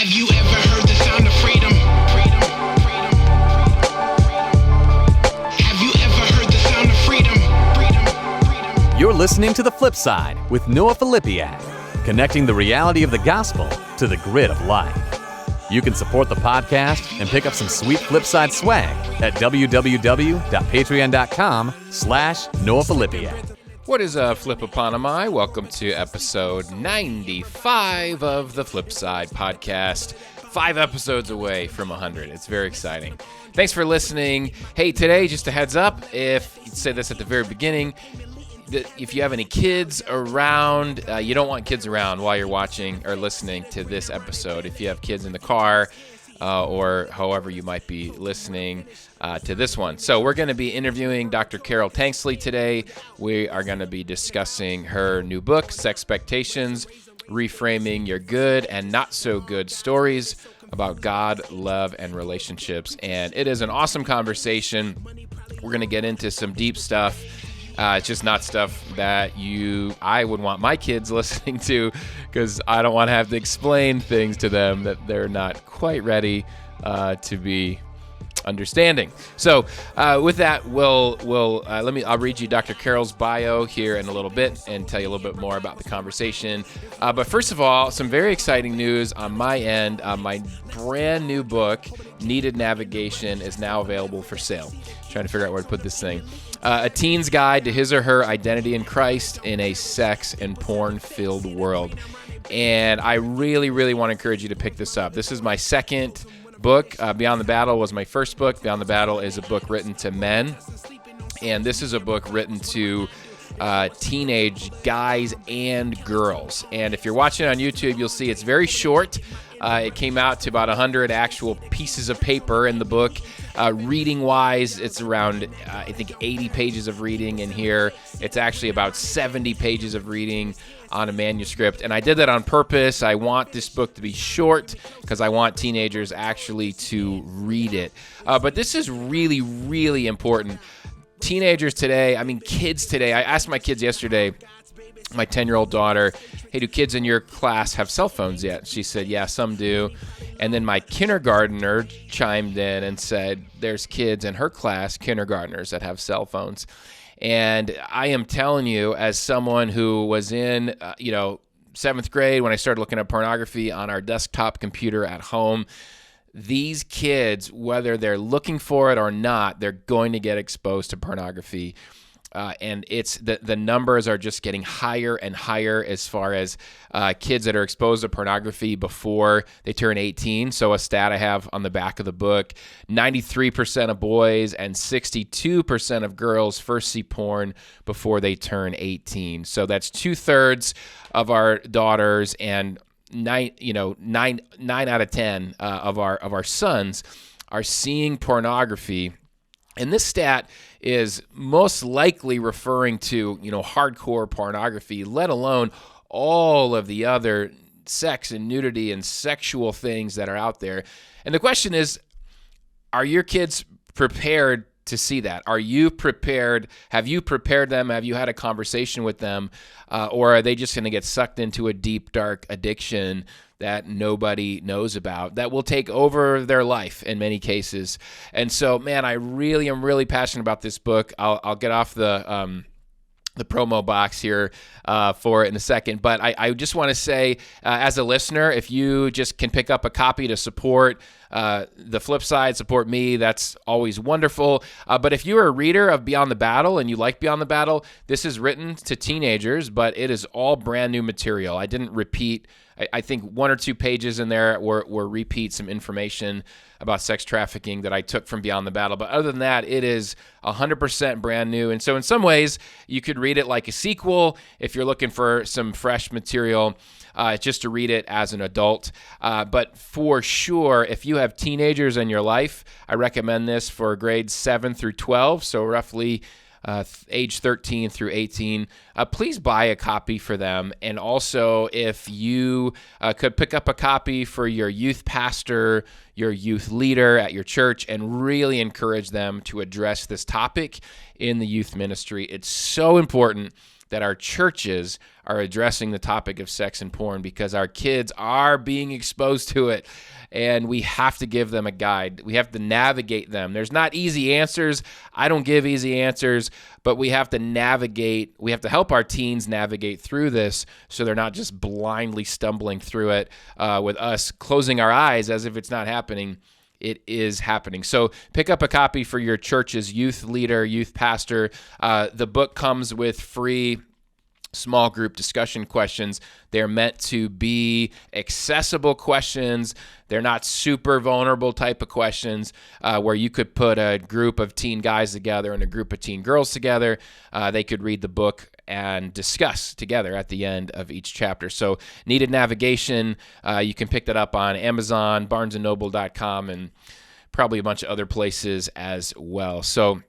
Have you ever heard the sound of freedom? Have you ever heard the sound of freedom? You're listening to The Flip Side with Noah Filipiak, connecting the reality of the gospel to the grid of life. You can support the podcast and pick up some sweet Flipside swag at www.patreon.com/Noah Filipiak. What is Flipoponami? Welcome to episode 95 of the Flipside podcast. 5 episodes away from 100. It's very exciting. Thanks for listening. Hey, today, just a heads up, if you say this at the very beginning, if you have any kids around, you don't want kids around while you're watching or listening to this episode. If you have kids in the car or however you might be listening to this one. So we're going to be interviewing Dr. Carol Tanksley today. We are going to be discussing her new book, Sexpectations, Reframing Your Good and Not So Good Stories about God, Love, and Relationships. And it is an awesome conversation. We're going to get into some deep stuff. It's just not stuff that I would want my kids listening to, because I don't want to have to explain things to them that they're not quite ready to be understanding. So with that, I'll read you Dr. Carol's bio here in a little bit and tell you a little bit more about the conversation. But first of all, some very exciting news on my end. My brand new book, Needed Navigation, is now available for sale. Trying to figure out where to put this thing. A teen's guide to his or her identity in Christ in a sex and porn-filled world. And I really, really want to encourage you to pick this up. This is my second book. Beyond the Battle was my first book. Beyond the Battle is a book written to men. And this is a book written to teenage guys and girls. And if you're watching on YouTube, you'll see it's very short. It came out to about 100 actual pieces of paper in the book. Reading-wise, it's around, I think, 80 pages of reading in here. It's actually about 70 pages of reading on a manuscript. And I did that on purpose. I want this book to be short because I want teenagers actually to read it. But this is really, really important. Teenagers today, kids today, I asked my kids yesterday, my 10-year-old daughter, hey, do kids in your class have cell phones yet? She said, yeah, some do. And then my kindergartner chimed in and said, there's kids in her class, kindergartners, that have cell phones. And I am telling you, as someone who was in, 7th grade when I started looking at pornography on our desktop computer at home, these kids, whether they're looking for it or not, they're going to get exposed to pornography. And it's the numbers are just getting higher and higher as far as kids that are exposed to pornography before they turn 18. So a stat I have on the back of the book, 93% of boys and 62% of girls first see porn before they turn 18. So that's 2/3 of our daughters and 9 out of 10 of our sons are seeing pornography. And this stat is most likely referring to, hardcore pornography, let alone all of the other sex and nudity and sexual things that are out there. And the question is, are your kids prepared to see that? Are you prepared? Have you prepared them? Have you had a conversation with them? Or are they just going to get sucked into a deep, dark addiction that nobody knows about, that will take over their life in many cases? And so, man, I really am really passionate about this book. I'll get off the promo box here for it in a second. But I just want to say, as a listener, if you just can pick up a copy to support the Flip Side, support me, that's always wonderful. But if you're a reader of Beyond the Battle and you like Beyond the Battle, this is written to teenagers, but it is all brand new material. I didn't repeat. I think 1 or 2 pages in there were repeat some information about sex trafficking that I took from Beyond the Battle. But other than that, it is 100% brand new. And so in some ways, you could read it like a sequel if you're looking for some fresh material, just to read it as an adult. But for sure, if you have teenagers in your life, I recommend this for grades 7 through 12, so roughly age 13 through 18, please buy a copy for them. And also, if you could pick up a copy for your youth pastor, your youth leader at your church, and really encourage them to address this topic in the youth ministry. It's so important that our churches are addressing the topic of sex and porn, because our kids are being exposed to it, and we have to give them a guide. We have to navigate them. There's not easy answers. I don't give easy answers, but we have to navigate. We have to help our teens navigate through this so they're not just blindly stumbling through it with us closing our eyes as if it's not happening. It is happening. So pick up a copy for your church's youth leader, youth pastor. The book comes with free small group discussion questions. They're meant to be accessible questions. They're not super vulnerable type of questions where you could put a group of teen guys together and a group of teen girls together. They could read the book and discuss together at the end of each chapter. So Needed Navigation, you can pick that up on Amazon, barnesandnoble.com, and probably a bunch of other places as well. So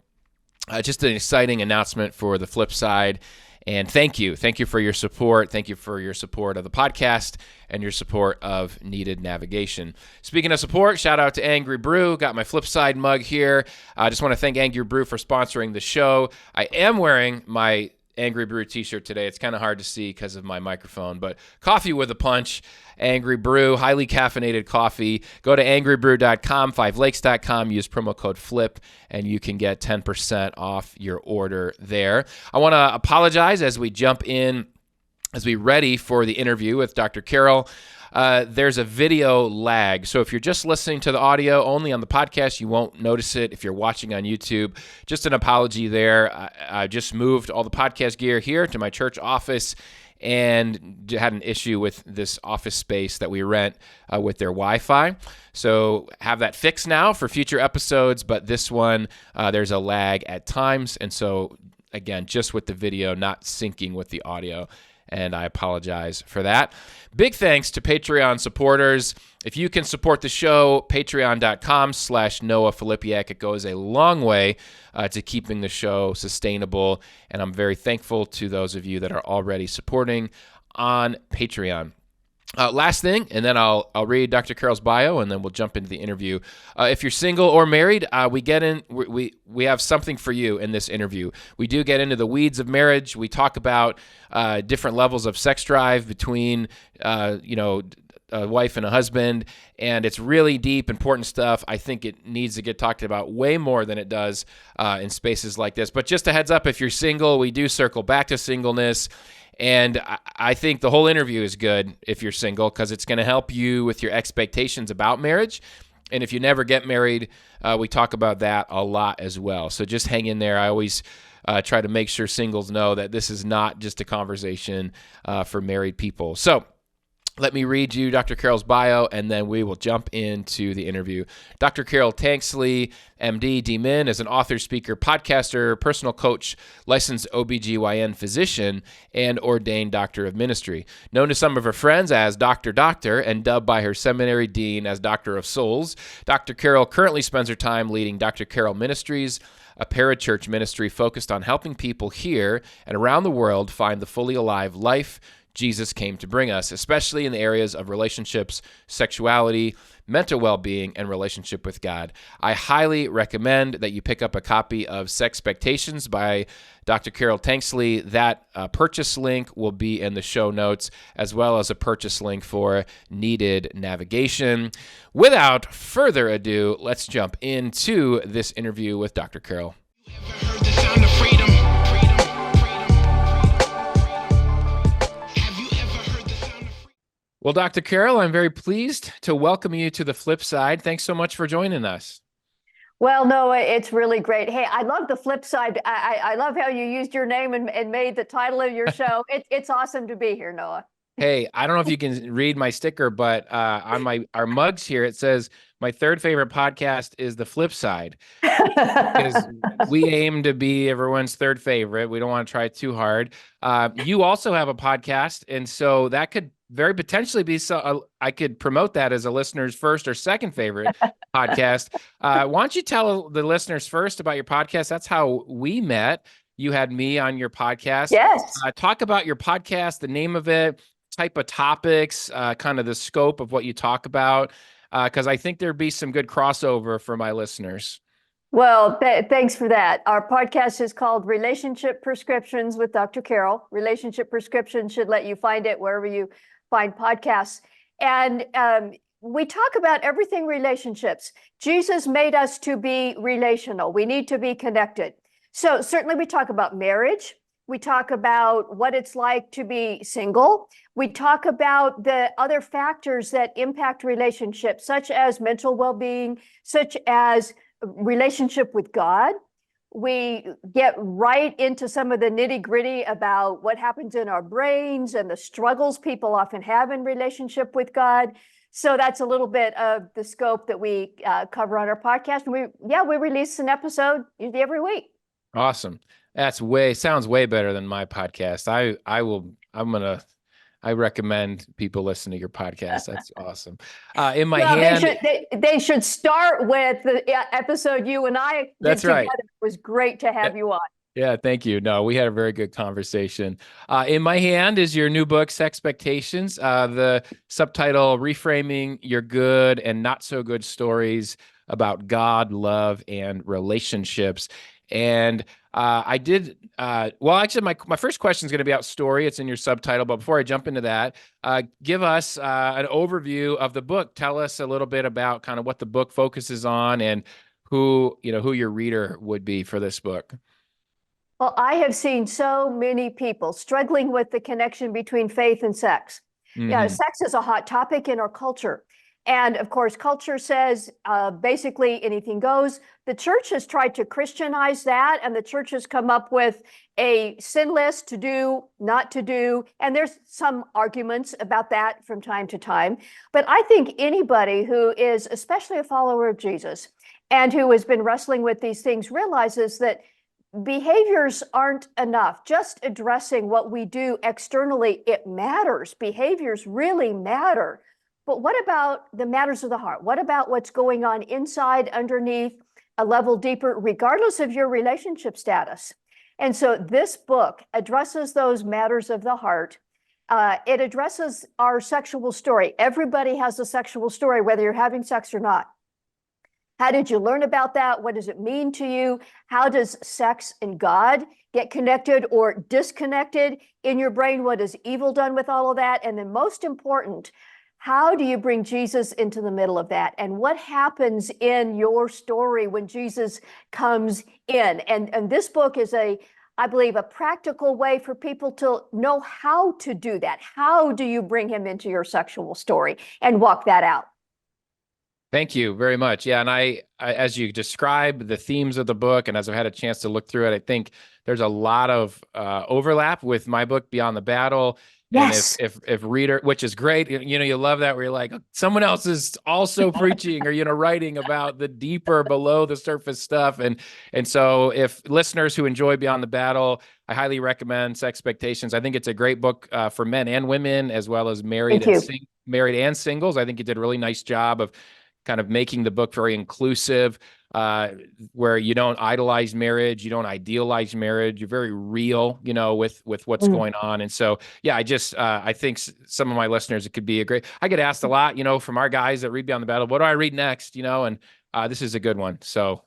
just an exciting announcement for the Flip Side. And thank you. Thank you for your support. Thank you for your support of the podcast and your support of Needed Navigation. Speaking of support, shout out to Angry Brew. Got my Flip Side mug here. I just want to thank Angry Brew for sponsoring the show. I am wearing my Angry Brew t-shirt today. It's kind of hard to see because of my microphone, but coffee with a punch. Angry Brew, highly caffeinated coffee. Go to angrybrew.com, fivelakes.com, use promo code FLIP, and you can get 10% off your order there. I want to apologize as we jump in, as we ready for the interview with Dr. Carol. There's a video lag. So if you're just listening to the audio only on the podcast, you won't notice it. If you're watching on YouTube, just an apology there. I just moved all the podcast gear here to my church office and had an issue with this office space that we rent with their Wi-Fi. So have that fixed now for future episodes, but this one, there's a lag at times. And so again, just with the video not syncing with the audio, and I apologize for that. Big thanks to Patreon supporters. If you can support the show, patreon.com/Noah Filipiak. It goes a long way to keeping the show sustainable, and I'm very thankful to those of you that are already supporting on Patreon. Last thing, and then I'll read Dr. Carol's bio, and then we'll jump into the interview. If you're single or married, we have something for you in this interview. We do get into the weeds of marriage. We talk about different levels of sex drive between a wife and a husband, and it's really deep, important stuff. I think it needs to get talked about way more than it does in spaces like this. But just a heads up, if you're single, we do circle back to singleness. And I think the whole interview is good if you're single, because it's going to help you with your expectations about marriage. And if you never get married, we talk about that a lot as well. So just hang in there. I always try to make sure singles know that this is not just a conversation for married people. So let me read you Dr. Carol's bio, and then we will jump into the interview. Dr. Carol Tanksley, MD, DMin, is an author, speaker, podcaster, personal coach, licensed OBGYN physician, and ordained doctor of ministry. Known to some of her friends as Dr. Doctor and dubbed by her seminary dean as Doctor of Souls, Dr. Carol currently spends her time leading Dr. Carol Ministries, a parachurch ministry focused on helping people here and around the world find the fully alive life Jesus came to bring us, especially in the areas of relationships, sexuality, mental well-being, and relationship with God. I highly recommend that you pick up a copy of Sexpectations by Dr. Carol Tanksley. That purchase link will be in the show notes, as well as a purchase link for Needed Navigation. Without further ado, let's jump into this interview with Dr. Carol. Ever heard the sound of freedom? Have you ever heard the sound of freedom? Well, Dr. Carol, I'm very pleased to welcome you to the Flip Side. Thanks so much for joining us. Well, Noah, it's really great. Hey, I love the flip side. I love how you used your name and made the title of your show. It's awesome to be here, Noah. Hey, I don't know if you can read my sticker, but on our mugs here, it says my third favorite podcast is The Flip Side, because we aim to be everyone's third favorite. We don't want to try too hard. You also have a podcast, and so that could very potentially be I could promote that as a listener's first or second favorite podcast. Why don't you tell the listeners first about your podcast? That's how we met. You had me on your podcast. Yes. Talk about your podcast, the name of it, type of topics, kind of the scope of what you talk about, because I think there'd be some good crossover for my listeners. Well, thanks for that. Our podcast is called Relationship Prescriptions with Dr. Carol. Relationship Prescriptions should let you find it wherever you find podcasts. And we talk about everything relationships. Jesus made us to be relational. We need to be connected. So certainly we talk about marriage. We talk about what it's like to be single. We talk about the other factors that impact relationships, such as mental well-being, such as relationship with God. We get right into some of the nitty-gritty about what happens in our brains and the struggles people often have in relationship with God. So that's a little bit of the scope that we cover on our podcast. And we release an episode usually every week. Awesome. Sounds way better than my podcast. I recommend people listen to your podcast. That's awesome. In my hand, they should start with the episode you and I did together. Right. It was great to have you on. Yeah, thank you. No, we had a very good conversation. In my hand is your new book, Sexpectations. The subtitle, Reframing Your Good and Not So Good Stories About God, Love, and Relationships. And actually, my first question is going to be about story. It's in your subtitle. But before I jump into that, give us an overview of the book. Tell us a little bit about kind of what the book focuses on and who your reader would be for this book. Well, I have seen so many people struggling with the connection between faith and sex. Mm-hmm. Yeah, sex is a hot topic in our culture. And of course, culture says basically anything goes. The church has tried to Christianize that, and the church has come up with a sin list to do, not to do. And there's some arguments about that from time to time. But I think anybody who is especially a follower of Jesus and who has been wrestling with these things realizes that behaviors aren't enough. Just addressing what we do externally, it matters. Behaviors really matter. But what about the matters of the heart? What about what's going on inside, underneath, a level deeper, regardless of your relationship status? And so this book addresses those matters of the heart. It addresses our sexual story. Everybody has a sexual story, whether you're having sex or not. How did you learn about that? What does it mean to you? How does sex and God get connected or disconnected in your brain? What has evil done with all of that? And then most important, how do you bring Jesus into the middle of that? And what happens in your story when Jesus comes in? And this book is I believe, a practical way for people to know how to do that. How do you bring him into your sexual story and walk that out? Thank you very much. Yeah, and I as you describe the themes of the book, and as I've had a chance to look through it, I think there's a lot of overlap with my book, Beyond the Battle. Yes. And if reader, which is great, you love that where you're like, someone else is also preaching or, writing about the deeper below the surface stuff. And so if listeners who enjoy Beyond the Battle, I highly recommend Sexpectations. I think it's a great book for men and women, as well as married and singles. I think you did a really nice job of kind of making the book very inclusive, where you don't idolize marriage, you don't idealize marriage, you're very real, with what's going on. And so, yeah, I think some of my listeners, it could be I get asked a lot, from our guys that read Beyond the Battle, what do I read next? And this is a good one. So,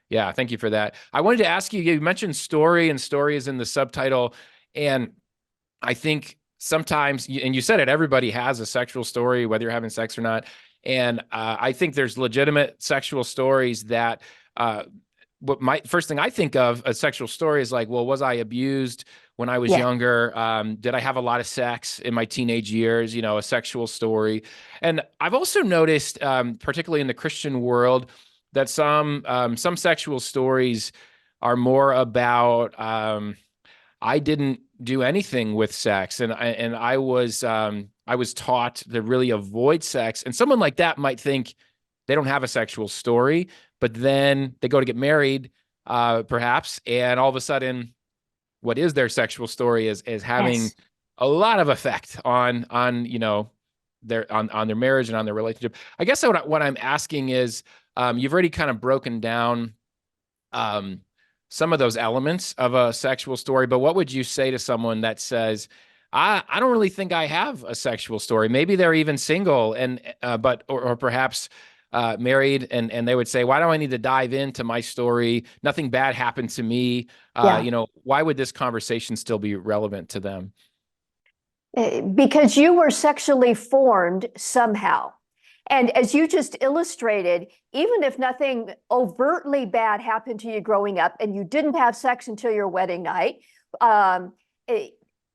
yeah, thank you for that. I wanted to ask you mentioned story, and story is in the subtitle. And I think sometimes, and you said it, everybody has a sexual story, whether you're having sex or not. And I think there's legitimate sexual stories that, what my first thing I think of a sexual story is like, well, was I abused when I was younger? Did I have a lot of sex in my teenage years? A sexual story. And I've also noticed, particularly in the Christian world, that some sexual stories are more about, I didn't do anything with sex, and I was taught to really avoid sex. And someone like that might think they don't have a sexual story, but then they go to get married, perhaps, and all of a sudden, what is their sexual story is having a lot of effect on their marriage and on their relationship. I guess what I'm asking is, you've already kind of broken down some of those elements of a sexual story, but what would you say to someone that says, I don't really think I have a sexual story? Maybe they're even single, or perhaps married, and they would say, why do I need to dive into my story? Nothing bad happened to me. Yeah. Why would this conversation still be relevant to them? Because you were sexually formed somehow. And as you just illustrated, even if nothing overtly bad happened to you growing up and you didn't have sex until your wedding night, um,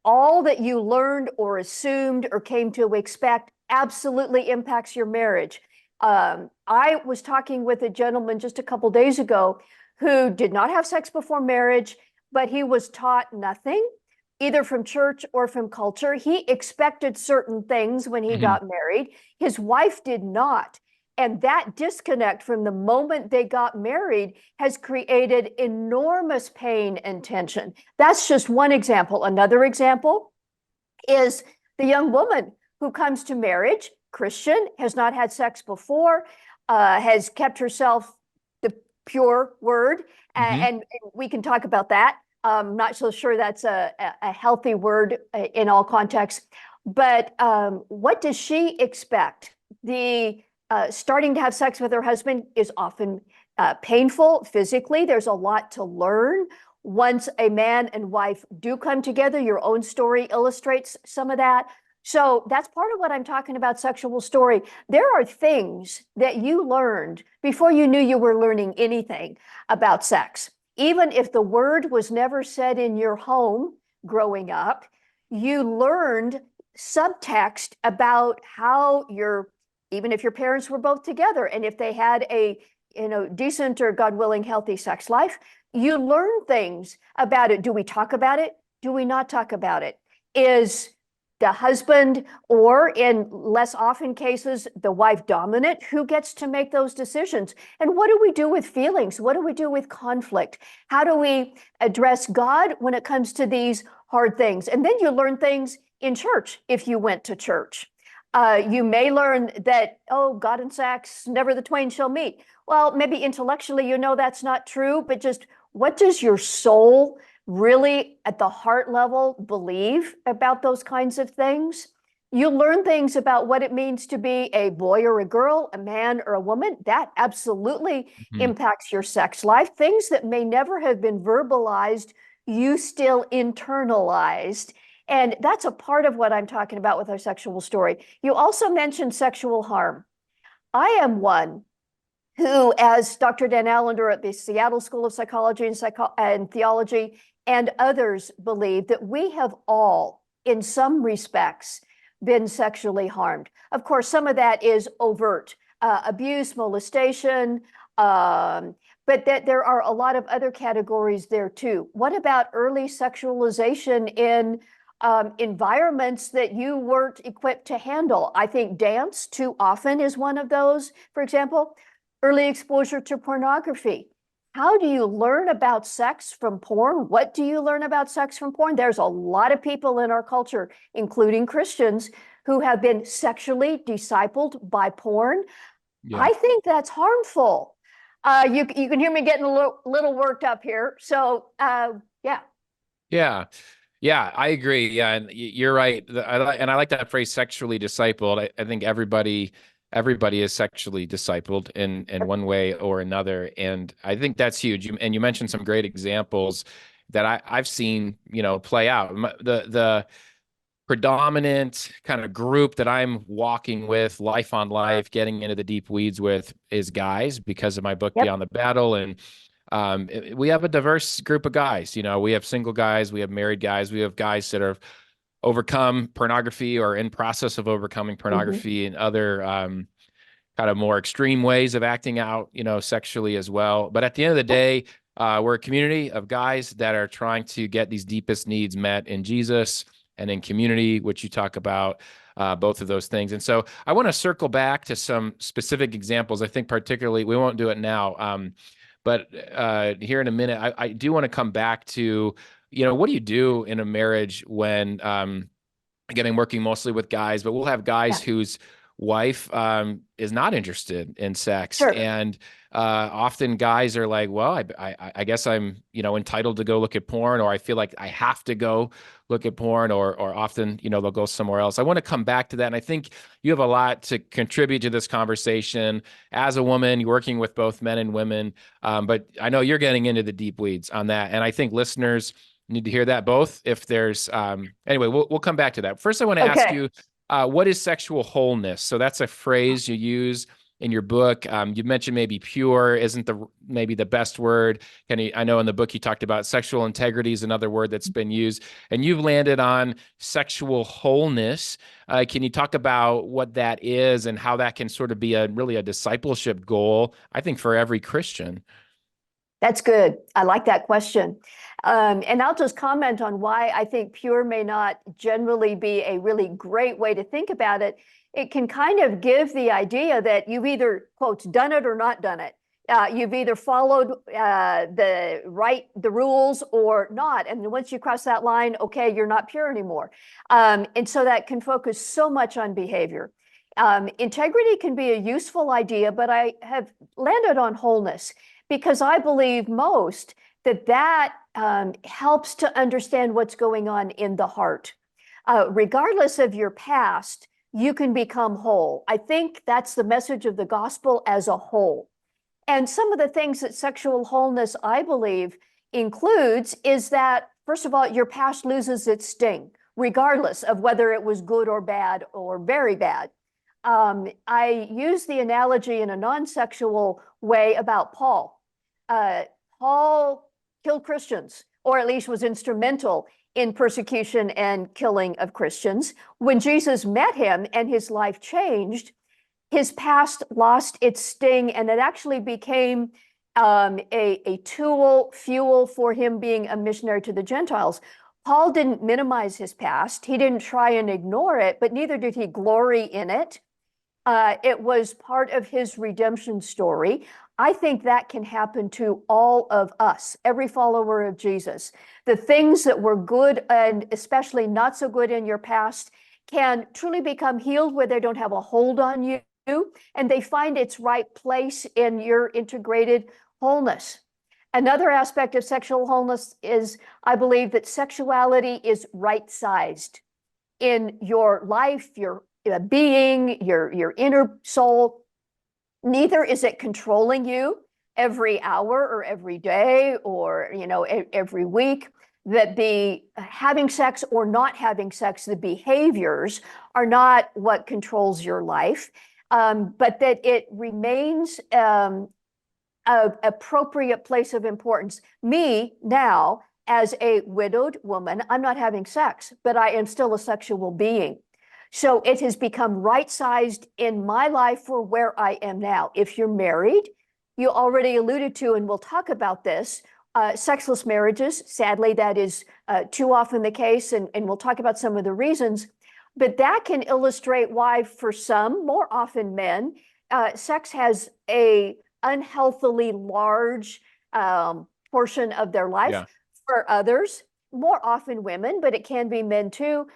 all that you learned or assumed or came to expect absolutely impacts your marriage. I was talking with a gentleman just a couple days ago who did not have sex before marriage, but he was taught nothing, either from church or from culture. He expected certain things when he got married. His wife did not. And that disconnect from the moment they got married has created enormous pain and tension. That's just one example. Another example is the young woman who comes to marriage, Christian, has not had sex before, has kept herself the pure word, and we can talk about that. I'm not so sure that's a healthy word in all contexts. But what does she expect? The starting to have sex with her husband is often painful physically. There's a lot to learn. Once a man and wife do come together, your own story illustrates some of that. So that's part of what I'm talking about sexual story. There are things that you learned before you knew you were learning anything about sex. Even if the word was never said in your home growing up, you learned subtext about how even if your parents were both together and if they had a decent or, God willing, healthy sex life, you learn things about it. Do we talk about it? Do we not talk about it? Is the husband, or in less often cases, the wife dominant? Who gets to make those decisions? And what do we do with feelings? What do we do with conflict? How do we address God when it comes to these hard things? And then you learn things in church if you went to church. You may learn that, oh, God and sex, never the twain shall meet. Well, maybe intellectually that's not true, but just what does your soul really at the heart level believe about those kinds of things? You learn things about what it means to be a boy or a girl, a man or a woman. That absolutely impacts your sex life. Things that may never have been verbalized, you still internalized. And that's a part of what I'm talking about with our sexual story. You also mentioned sexual harm. I am one who, as Dr. Dan Allender at the Seattle School of Psychology and Theology and others believe, that we have all, in some respects, been sexually harmed. Of course, some of that is overt abuse, molestation, but that there are a lot of other categories there too. What about early sexualization in environments that you weren't equipped to handle? I think dance too often is one of those. For example, early exposure to pornography. How do you learn about sex from porn? What do you learn about sex from porn? There's a lot of people in our culture, including Christians, who have been sexually discipled by porn. Yeah. I think that's harmful. You can hear me getting a little worked up here. So, yeah. Yeah, I agree. Yeah, and you're right. And I like that phrase, sexually discipled. I think everybody is sexually discipled in one way or another, and I think that's huge. You mentioned some great examples that I've seen, play out. The predominant kind of group that I'm walking with, life on life, getting into the deep weeds with, is guys, because of my book, Yep. Beyond the Battle. And we have a diverse group of guys. We have single guys, we have married guys, we have guys that have overcome pornography or in process of overcoming pornography and other kind of more extreme ways of acting out, sexually as well. But at the end of the day, we're a community of guys that are trying to get these deepest needs met in Jesus and in community, which you talk about, both of those things. And so I want to circle back to some specific examples. I think particularly, we won't do it now, but here in a minute, I do want to come back to, what do you do in a marriage when, again, I'm working mostly with guys, but we'll have guys whose wife is not interested in sex. Sure. And often guys are like, well, I guess I'm, entitled to go look at porn, or I feel like I have to go look at porn, or often, they'll go somewhere else. I want to come back to that. And I think you have a lot to contribute to this conversation as a woman. You're working with both men and women. But I know you're getting into the deep weeds on that. And I think listeners need to hear that both. If there's, anyway, we'll come back to that. First, I want to ask you, what is sexual wholeness? So that's a phrase you use in your book. You mentioned maybe pure isn't maybe the best word. I know in the book you talked about sexual integrity is another word that's been used, and you've landed on sexual wholeness. Can you talk about what that is and how that can sort of be really a discipleship goal, I think, for every Christian? That's good. I like that question. And I'll just comment on why I think pure may not generally be a really great way to think about it. It can kind of give the idea that you've either, quotes, done it or not done it. You've either followed the rules or not. And once you cross that line, okay, you're not pure anymore. And so that can focus so much on behavior. Integrity can be a useful idea, but I have landed on wholeness because I believe most that helps to understand what's going on in the heart. Regardless of your past, you can become whole. I think that's the message of the gospel as a whole. And some of the things that sexual wholeness, I believe, includes is that, first of all, your past loses its sting, regardless of whether it was good or bad or very bad. I use the analogy in a non-sexual way about Paul. Paul killed Christians, or at least was instrumental in persecution and killing of Christians. When Jesus met him and his life changed, his past lost its sting, and it actually became a tool, fuel for him being a missionary to the Gentiles. Paul didn't minimize his past. He didn't try and ignore it, but neither did he glory in it. It was part of his redemption story. I think that can happen to all of us, every follower of Jesus. The things that were good and especially not so good in your past can truly become healed where they don't have a hold on you, and they find its right place in your integrated wholeness. Another aspect of sexual wholeness is, I believe, that sexuality is right-sized in your life, your being, your inner soul. Neither is it controlling you every hour or every day or every week. That the having sex or not having sex, the behaviors are not what controls your life, but that it remains an appropriate place of importance. Me now, as a widowed woman, I'm not having sex, but I am still a sexual being. So it has become right-sized in my life for where I am now. If you're married, you already alluded to, and we'll talk about this, sexless marriages. Sadly, that is too often the case, and we'll talk about some of the reasons. But that can illustrate why, for some, more often men, sex has a unhealthily large portion of their life. Yeah. For others, more often women, but it can be men too.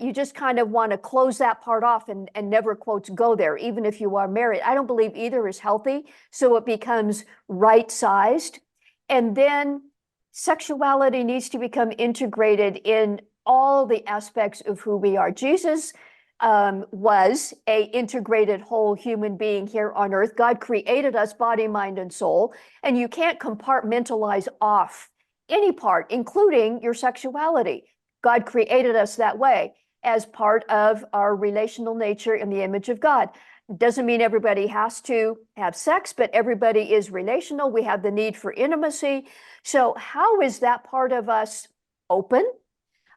You just kind of want to close that part off and never, quotes, go there, even if you are married. I don't believe either is healthy, so it becomes right-sized. And then sexuality needs to become integrated in all the aspects of who we are. Jesus was a integrated whole human being here on earth. God created us body, mind, and soul, and you can't compartmentalize off any part, including your sexuality. God created us that way as part of our relational nature in the image of God. Doesn't mean everybody has to have sex, but everybody is relational. We have the need for intimacy. So how is that part of us open?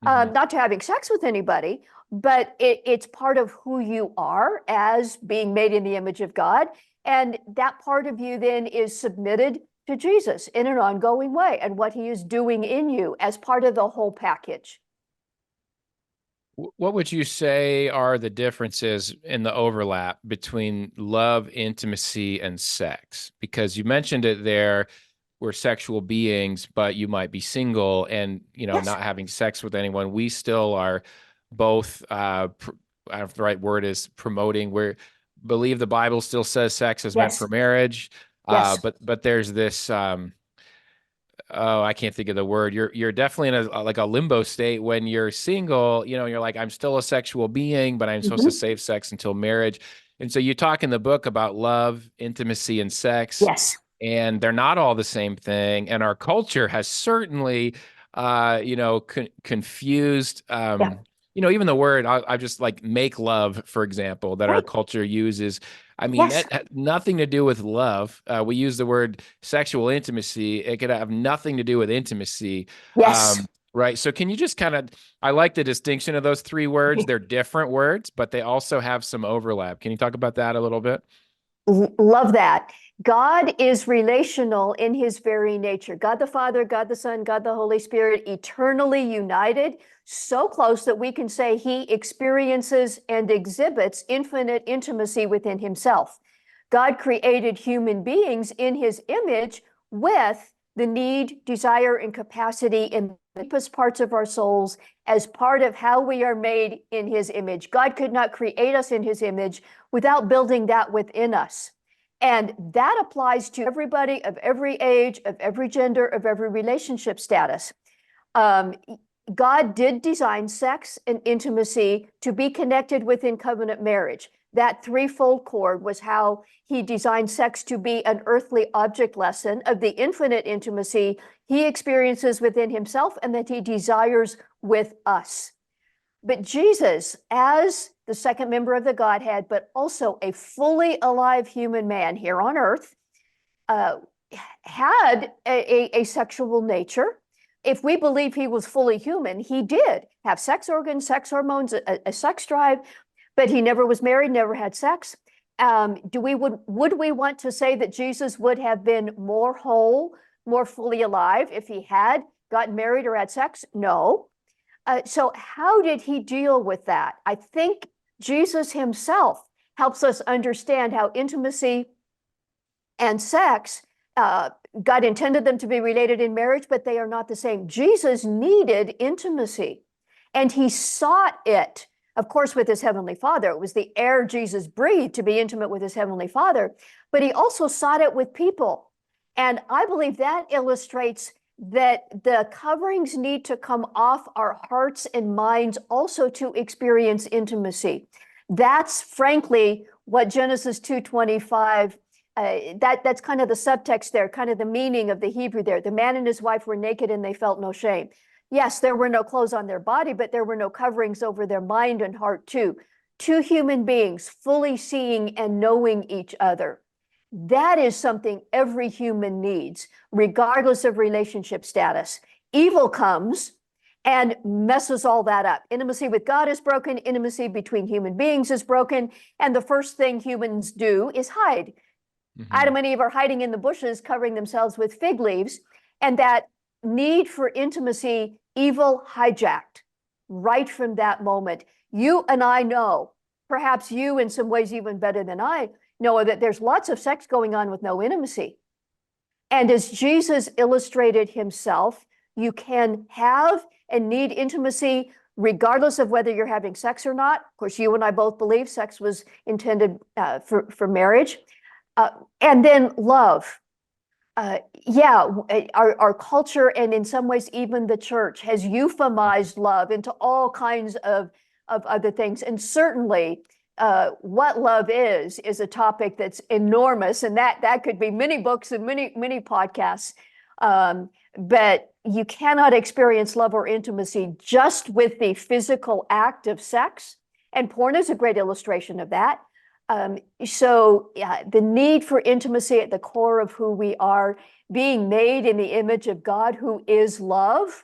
Not to having sex with anybody, but it's part of who you are as being made in the image of God. And that part of you then is submitted to Jesus in an ongoing way and what he is doing in you as part of the whole package. What would you say are the differences in the overlap between love, intimacy, and sex? Because you mentioned it there, we're sexual beings, but you might be single and, Yes. not having sex with anyone. We still are both I don't know if the right word is promoting, where believe the Bible still says sex is meant Yes. for marriage. Yes. But there's this, oh, I can't think of the word. You're definitely in like a limbo state when you're single. You're like, I'm still a sexual being, but I'm supposed to Mhm. save sex until marriage. And so you talk in the book about love, intimacy, and sex, Yes. and they're not all the same thing. And our culture has certainly, confused. Yeah. Even the word I just like make love, for example, that our Right. culture uses. I mean, Yes. that had nothing to do with love. We use the word sexual intimacy. It could have nothing to do with intimacy. Yes. Right. So can you just I like the distinction of those three words. They're different words, but they also have some overlap. Can you talk about that a little bit? Love that. God is relational in his very nature. God the Father, God the Son, God the Holy Spirit, eternally united, so close that we can say he experiences and exhibits infinite intimacy within himself. God created human beings in his image with the need, desire, and capacity in the deepest parts of our souls as part of how we are made in his image. God could not create us in his image without building that within us. And that applies to everybody of every age, of every gender, of every relationship status. Um, God did design sex and intimacy to be connected within covenant marriage. That threefold cord was how he designed sex to be an earthly object lesson of the infinite intimacy he experiences within himself and that he desires with us. But Jesus, as the second member of the Godhead, but also a fully alive human man here on earth, had a sexual nature. If we believe he was fully human, he did have sex organs, sex hormones, a sex drive, but he never was married, never had sex. Would we want to say that Jesus would have been more whole, more fully alive if he had gotten married or had sex? No. So how did he deal with that? I think Jesus himself helps us understand how intimacy and sex, God intended them to be related in marriage, but they are not the same. Jesus needed intimacy and he sought it, of course, with his heavenly Father. It was the air Jesus breathed to be intimate with his heavenly Father, but he also sought it with people. And I believe that illustrates that the coverings need to come off our hearts and minds also to experience intimacy. That's frankly what Genesis 2:25, that's kind of the subtext there, kind of the meaning of the Hebrew there. The man and his wife were naked and they felt no shame. Yes, there were no clothes on their body, but there were no coverings over their mind and heart too. Two human beings fully seeing and knowing each other. That is something every human needs, regardless of relationship status. Evil comes and messes all that up. Intimacy with God is broken, intimacy between human beings is broken, and the first thing humans do is hide. Adam and Eve are hiding in the bushes, covering themselves with fig leaves, and that need for intimacy, evil hijacked right from that moment. You and I know, perhaps you in some ways even better than I know, that there's lots of sex going on with no intimacy. And as Jesus illustrated himself, you can have and need intimacy regardless of whether you're having sex or not. Of course, you and I both believe sex was intended for marriage. And then love. Our culture and in some ways even the church has euphemized love into all kinds of other things. And certainly what love is a topic that's enormous, and that could be many books and many podcasts. But you cannot experience love or intimacy just with the physical act of sex. And porn is a great illustration of that. The need for intimacy at the core of who we are, being made in the image of God who is love.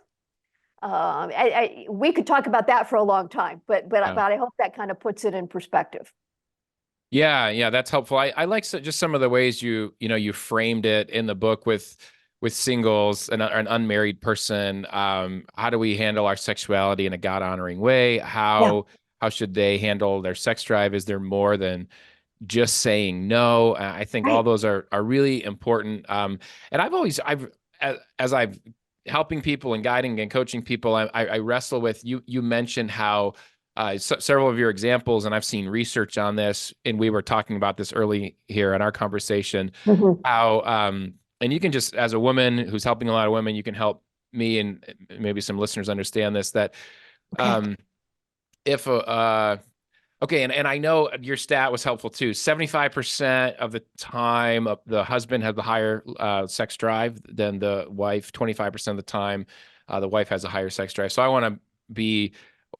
We could talk about that for a long time, but I hope that kind of puts it in perspective. Yeah, that's helpful. I like just some of the ways you framed it in the book with singles and an unmarried person. How do we handle our sexuality in a God honoring way? How should they handle their sex drive? Is there more than just saying no? I think all those are really important. And as I've helping people and guiding and coaching people, I wrestle with you. You mentioned how several of your examples, and I've seen research on this, and we were talking about this early here in our conversation, Mhm. how, and you can just, as a woman who's helping a lot of women, you can help me and maybe some listeners understand this, that Okay. um, if okay, and I know your stat was helpful too. 75% of the time, the husband has the higher sex drive than the wife. 25% of the time, the wife has a higher sex drive. So I want to be,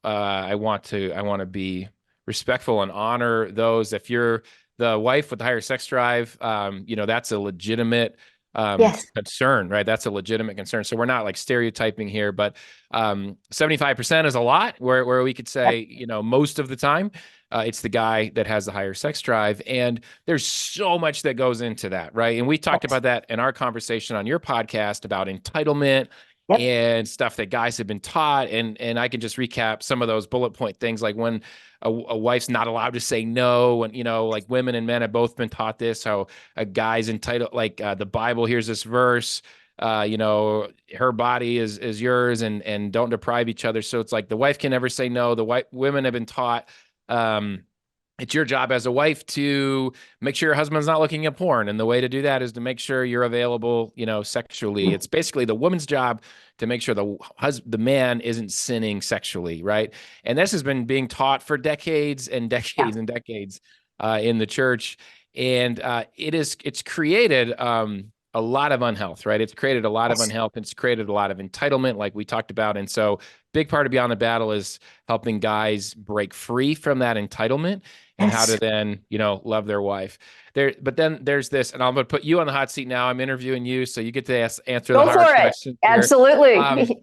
I want to be respectful and honor those. If you're the wife with the higher sex drive, that's a legitimate Yes. concern, right? That's a legitimate concern. So we're not like stereotyping here, but 75% is a lot. Where we could Yep. say, most of the time. It's the guy that has the higher sex drive. And there's so much that goes into that, right? And we talked Yes. about that in our conversation on your podcast about entitlement Yep. and stuff that guys have been taught. And I can just recap some of those bullet point things, like when a wife's not allowed to say no. And, like women and men have both been taught this, how a guy's entitled, like the Bible, here's this verse, her body is yours, and don't deprive each other. So it's like the wife can never say no. Women have been taught, it's your job as a wife to make sure your husband's not looking at porn. And the way to do that is to make sure you're available, sexually. It's basically the woman's job to make sure the man isn't sinning sexually, right? And this has been being taught for decades and Yeah. decades and decades in the church. And it's created a lot of unhealth, right? It's created a lot of Yes. unhealth. It's created a lot of entitlement, like we talked about. And so big part of Beyond the Battle is helping guys break free from that entitlement and how to Yes. then, love their wife. But then there's this, and I'm going to put you on the hot seat now. I'm interviewing you, so you get to answer the Go hard for it. questions here. Absolutely.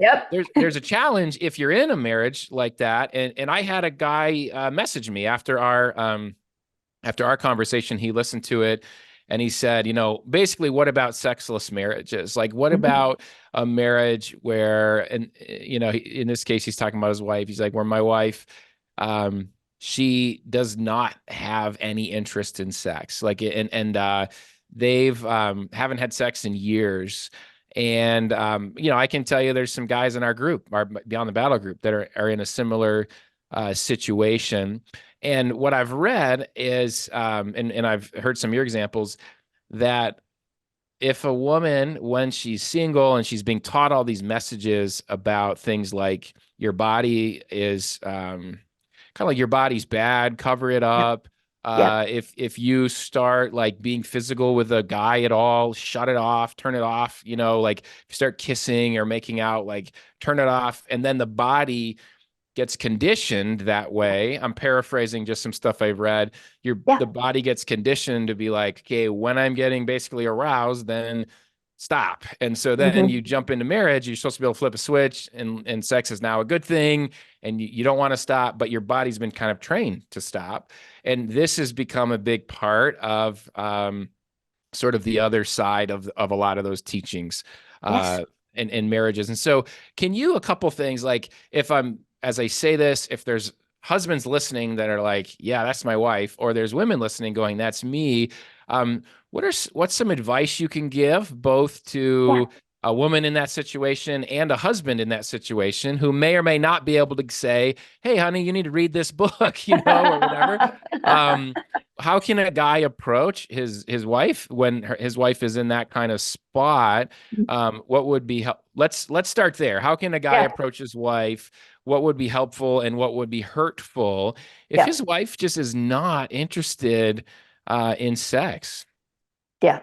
Yep. There's a challenge if you're in a marriage like that. And I had a guy message me after our conversation. He listened to it and he said, basically, what about sexless marriages? Like, what Mhm. about a marriage where, and in this case, he's talking about his wife. He's like, where my wife, she does not have any interest in sex, like, and they've haven't had sex in years. And I can tell you, there's some guys in our group, our Beyond the Battle group, that are in a similar situation. And what I've read is, and I've heard some of your examples, that if a woman, when she's single and she's being taught all these messages about things like your body is kind of like your body's bad, cover it Yep. up. Yep. If you start like being physical with a guy at all, shut it off, turn it off. Like if you start kissing or making out, like turn it off. And then the body gets conditioned that way. I'm paraphrasing just some stuff I've read. Yeah. The body gets conditioned to be like, okay, when I'm getting basically aroused, then stop. And so then Mhm. you jump into marriage, you're supposed to be able to flip a switch, and sex is now a good thing, and you don't want to stop, but your body's been kind of trained to stop. And this has become a big part of sort of the other side of a lot of those teachings Yes. in marriages. And so can you, a couple things, like as I say this, if there's husbands listening that are like, yeah, that's my wife, or there's women listening going, that's me. What's some advice you can give both Yeah. to a woman in that situation and a husband in that situation who may or may not be able to say, hey, honey, you need to read this book, or whatever. How can a guy approach his wife when his wife is in that kind of spot? What would be let's start there. How can a guy Yeah. approach his wife? What would be helpful and what would be hurtful if Yeah. his wife just is not interested in sex? Yeah.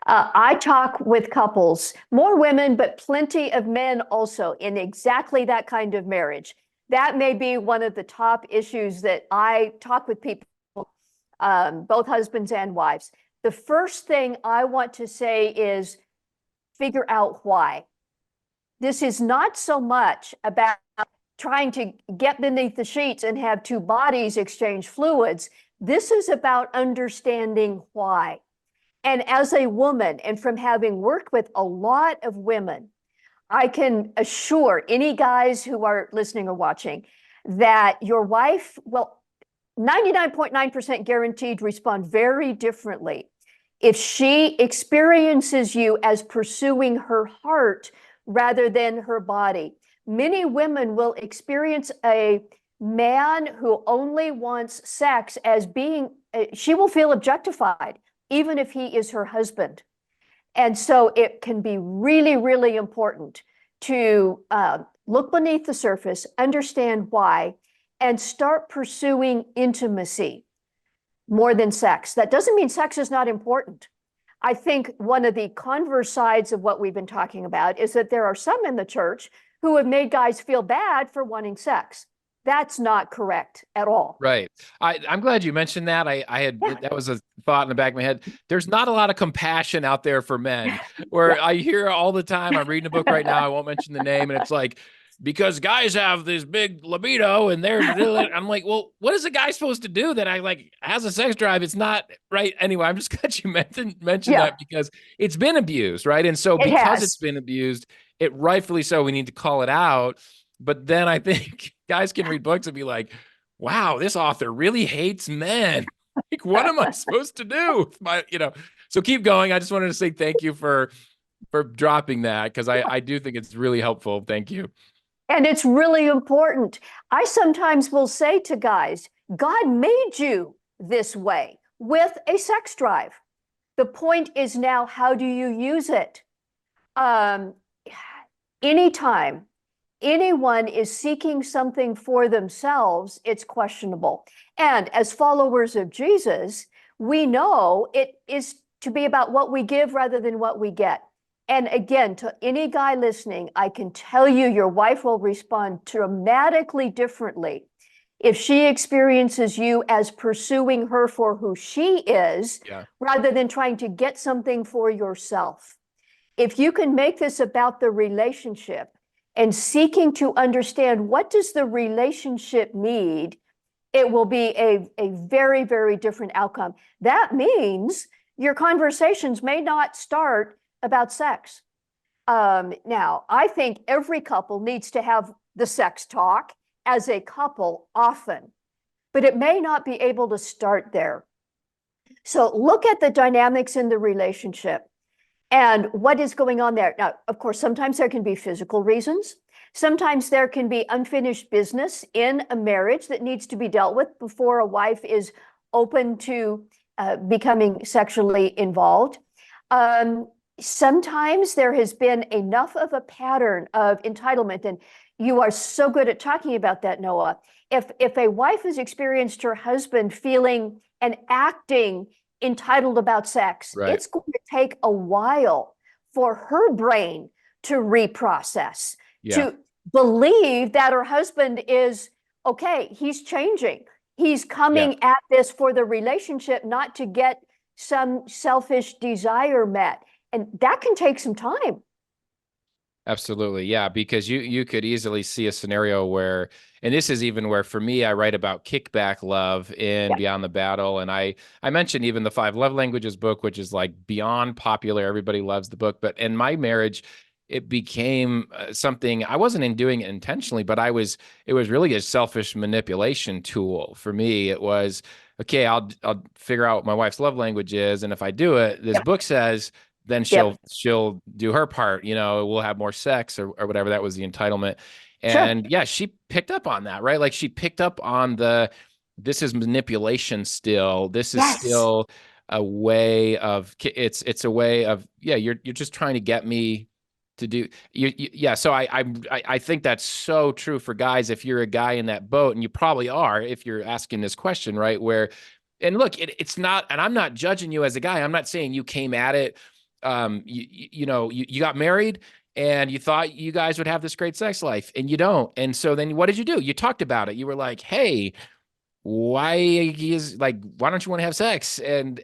I talk with couples, more women, but plenty of men also, in exactly that kind of marriage. That may be one of the top issues that I talk with people, both husbands and wives. The first thing I want to say is figure out why. This is not so much about trying to get beneath the sheets and have two bodies exchange fluids. This is about understanding why. And as a woman, and from having worked with a lot of women, I can assure any guys who are listening or watching that your wife will 99.9% guaranteed respond very differently if she experiences you as pursuing her heart rather than her body. Many women will experience a man who only wants sex as being, she will feel objectified, even if he is her husband. And so it can be really, really important to look beneath the surface, understand why, and start pursuing intimacy more than sex. That doesn't mean sex is not important. I think one of the converse sides of what we've been talking about is that there are some in the church who have made guys feel bad for wanting sex. That's not correct at all. Right. I'm glad you mentioned that. I had Yeah. that was a thought in the back of my head. There's not a lot of compassion out there for men, where I hear all the time. I'm reading a book right now. I won't mention the name, and it's like, because guys have this big libido and I'm like, well, what is a guy supposed to do that has a sex drive? It's not right. Anyway, I'm just glad you mentioned Yeah. that, because it's been abused, right? And so It because has. it's been abused, it rightfully so, we need to call it out. But then I think guys can read books and be like, wow, this author really hates men. Like, what am I supposed to do? So keep going. I just wanted to say thank you for dropping that, because I do think it's really helpful. Thank you. And it's really important. I sometimes will say to guys, God made you this way with a sex drive. The point is now, how do you use it? Anytime anyone is seeking something for themselves, it's questionable. And as followers of Jesus, we know it is to be about what we give rather than what we get. And again, to any guy listening, I can tell you your wife will respond dramatically differently if she experiences you as pursuing her for who she is, rather than trying to get something for yourself. If you can make this about the relationship and seeking to understand what does the relationship need, it will be a very, very different outcome. That means your conversations may not start about sex. Now, I think every couple needs to have the sex talk as a couple often, but it may not be able to start there. So look at the dynamics in the relationship and what is going on there. Now, of course, sometimes there can be physical reasons. Sometimes there can be unfinished business in a marriage that needs to be dealt with before a wife is open to becoming sexually involved. Sometimes there has been enough of a pattern of entitlement, and you are so good at talking about that, Noah. If a wife has experienced her husband feeling and acting entitled about sex, it's going to take a while for her brain to reprocess, to believe that her husband is okay, he's changing. He's coming at this for the relationship, not to get some selfish desire met. And that can take some time. Absolutely. Yeah. Because you could easily see a scenario where, and this is even where, for me, I write about kickback love in Beyond the Battle. And I mentioned even the 5 Love Languages book, which is like beyond popular. Everybody loves the book. But in my marriage, it became something I wasn't doing it intentionally, but it was really a selfish manipulation tool for me. It was, okay, I'll figure out what my wife's love language is. And if I do it, this book says, then she'll do her part, we'll have more sex or whatever. That was the entitlement. And she picked up on that, right? Like, she picked up on this is manipulation still. This is still a way of, it's a way of, you're just trying to get me to do so I think that's so true for guys. If you're a guy in that boat, and you probably are, if you're asking this question, right? Where, and look, it's not, and I'm not judging you as a guy. I'm not saying you came at it, you got married and you thought you guys would have this great sex life, and you don't. And so then what did you do? You talked about it. You were like, hey, why don't you want to have sex? And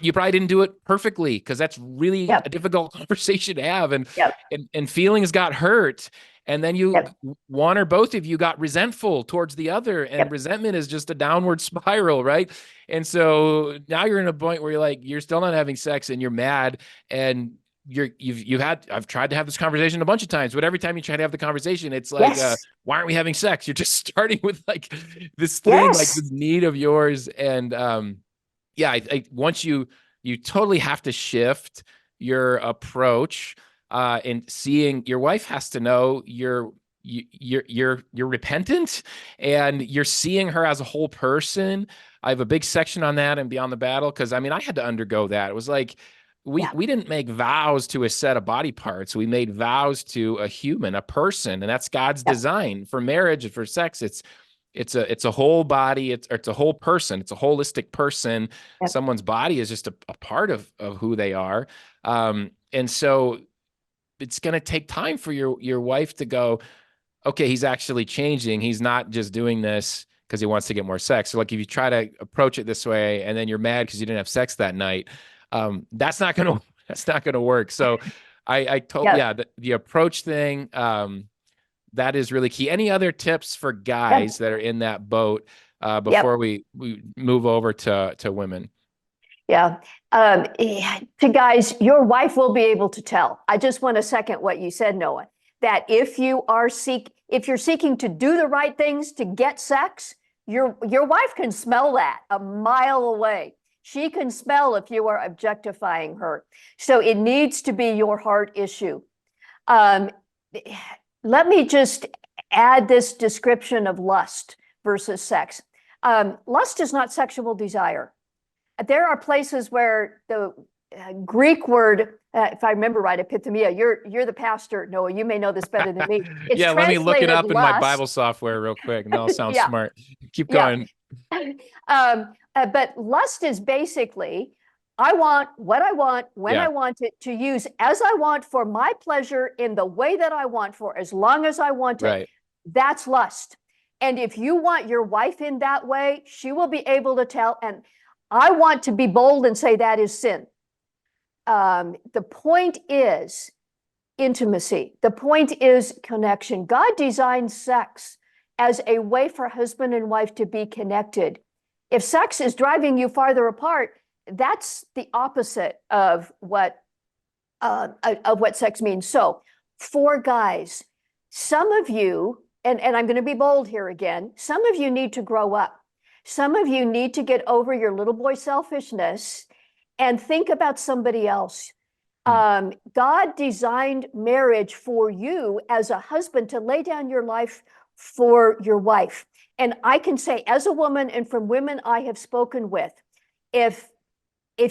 you probably didn't do it perfectly, because that's really a difficult conversation to have. And feelings got hurt. And then one or both of you got resentful towards the other, and resentment is just a downward spiral, right? And so now you're in a point where you're still not having sex, and you're mad, and I've tried to have this conversation a bunch of times, but every time you try to have the conversation, it's like, why aren't we having sex? You're just starting with this thing, like this need of yours. And once you totally have to shift your approach. And seeing, your wife has to know you're you're repentant and you're seeing her as a whole person. I have a big section on that and Beyond the Battle, because I mean I had to undergo that. It was like we didn't make vows to a set of body parts. We made vows to a human, a person, and that's God's design for marriage and for sex. It's a whole body. It's a whole person. It's a holistic person. Someone's body is just a part of who they are. And so it's going to take time for your wife to go, okay, he's actually changing. He's not just doing this because he wants to get more sex. So like if you try to approach it this way and then you're mad because you didn't have sex that night, that's not going to work. So I told, the approach thing, that is really key. Any other tips for guys that are in that boat before we move over to women? Yeah. To guys, your wife will be able to tell. I just want to second what you said, Noah, that if you're seeking to do the right things to get sex, your wife can smell that a mile away. She can smell if you are objectifying her. So it needs to be your heart issue. Let me just add this description of lust versus sex. Lust is not sexual desire. There are places where the Greek word, if I remember right, epithemia, you're the pastor, Noah, you may know this better than me. It's let me look it up in my lust. Bible software real quick. And that'll sound smart. Keep going. But lust is basically, I want what I want, when I want it, to use as I want for my pleasure in the way that I want for as long as I want it. Right. That's lust. And if you want your wife in that way, she will be able to tell. And I want to be bold and say that is sin. The point is intimacy. The point is connection. God designed sex as a way for husband and wife to be connected. If sex is driving you farther apart, that's the opposite of what sex means. So for guys, some of you, and I'm going to be bold here again, some of you need to grow up. Some of you need to get over your little boy selfishness and think about somebody else. God designed marriage for you as a husband to lay down your life for your wife. And I can say, as a woman and from women I have spoken with, if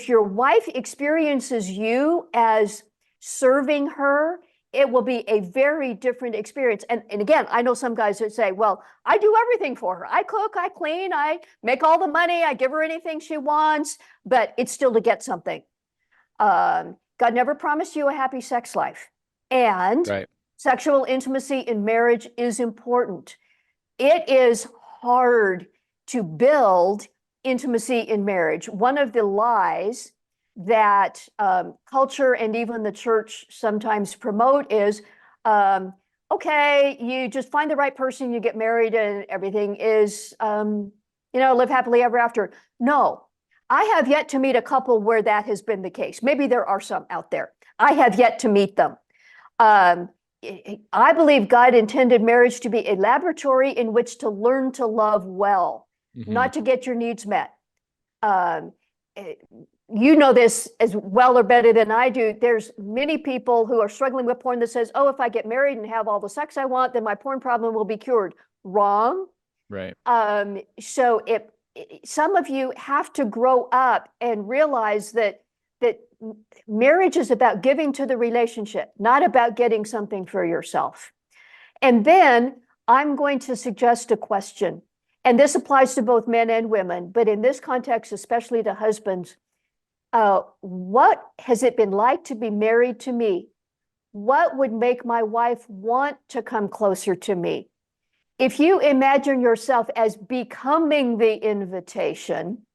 your wife experiences you as serving her, it will be a very different experience. And again, I know some guys that say, well, I do everything for her. I cook, I clean, I make all the money, I give her anything she wants, but it's still to get something. God never promised you a happy sex life. And sexual intimacy in marriage is important. It is hard to build intimacy in marriage. One of the lies that culture and even the church sometimes promote is, okay, you just find the right person, you get married, and everything is, live happily ever after. No, I have yet to meet a couple where that has been the case. Maybe there are some out there. I have yet to meet them. I believe God intended marriage to be a laboratory in which to learn to love well, not to get your needs met. You know this as well or better than I do. There's many people who are struggling with porn that says, oh, if I get married and have all the sex I want, then my porn problem will be cured. Wrong. Right. So some of you have to grow up and realize that marriage is about giving to the relationship, not about getting something for yourself. And then I'm going to suggest a question, and this applies to both men and women, but in this context, especially to husbands. What has it been like to be married to me? What would make my wife want to come closer to me? If you imagine yourself as becoming the invitation,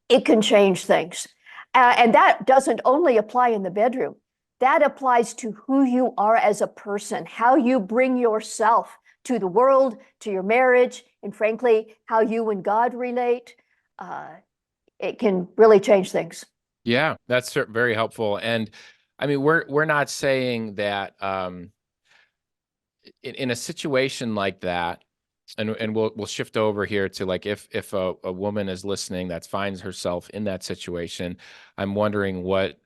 it can change things. And that doesn't only apply in the bedroom. That applies to who you are as a person, how you bring yourself to the world, to your marriage, and frankly, how you and God relate. It can really change things. Yeah, that's very helpful. And I mean, we're not saying that in a situation like that, and we'll shift over here to like if a woman is listening that finds herself in that situation, I'm wondering what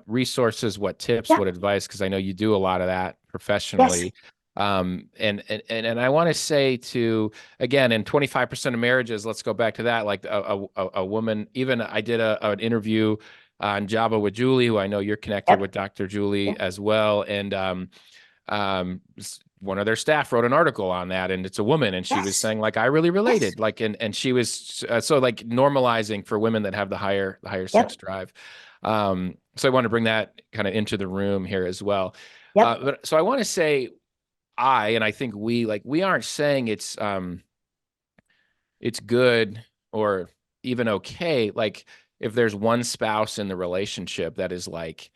resources, what tips, what advice, because I know you do a lot of that professionally. And I want to say to, again, in 25% of marriages, let's go back to that. Like a woman, even I did an interview on Java with Julie, who I know you're connected Yep. with Dr. Julie Yep. as well. And one of their staff wrote an article on that, and it's a woman, and she was Yes. saying like I really Yes. related, like, and she was so like normalizing for women that have the higher sex drive. So I want to bring that kind of into the room here as well. Yep. But so I want to say and I think we aren't saying it's good or even okay. Like if there's one spouse in the relationship that is like,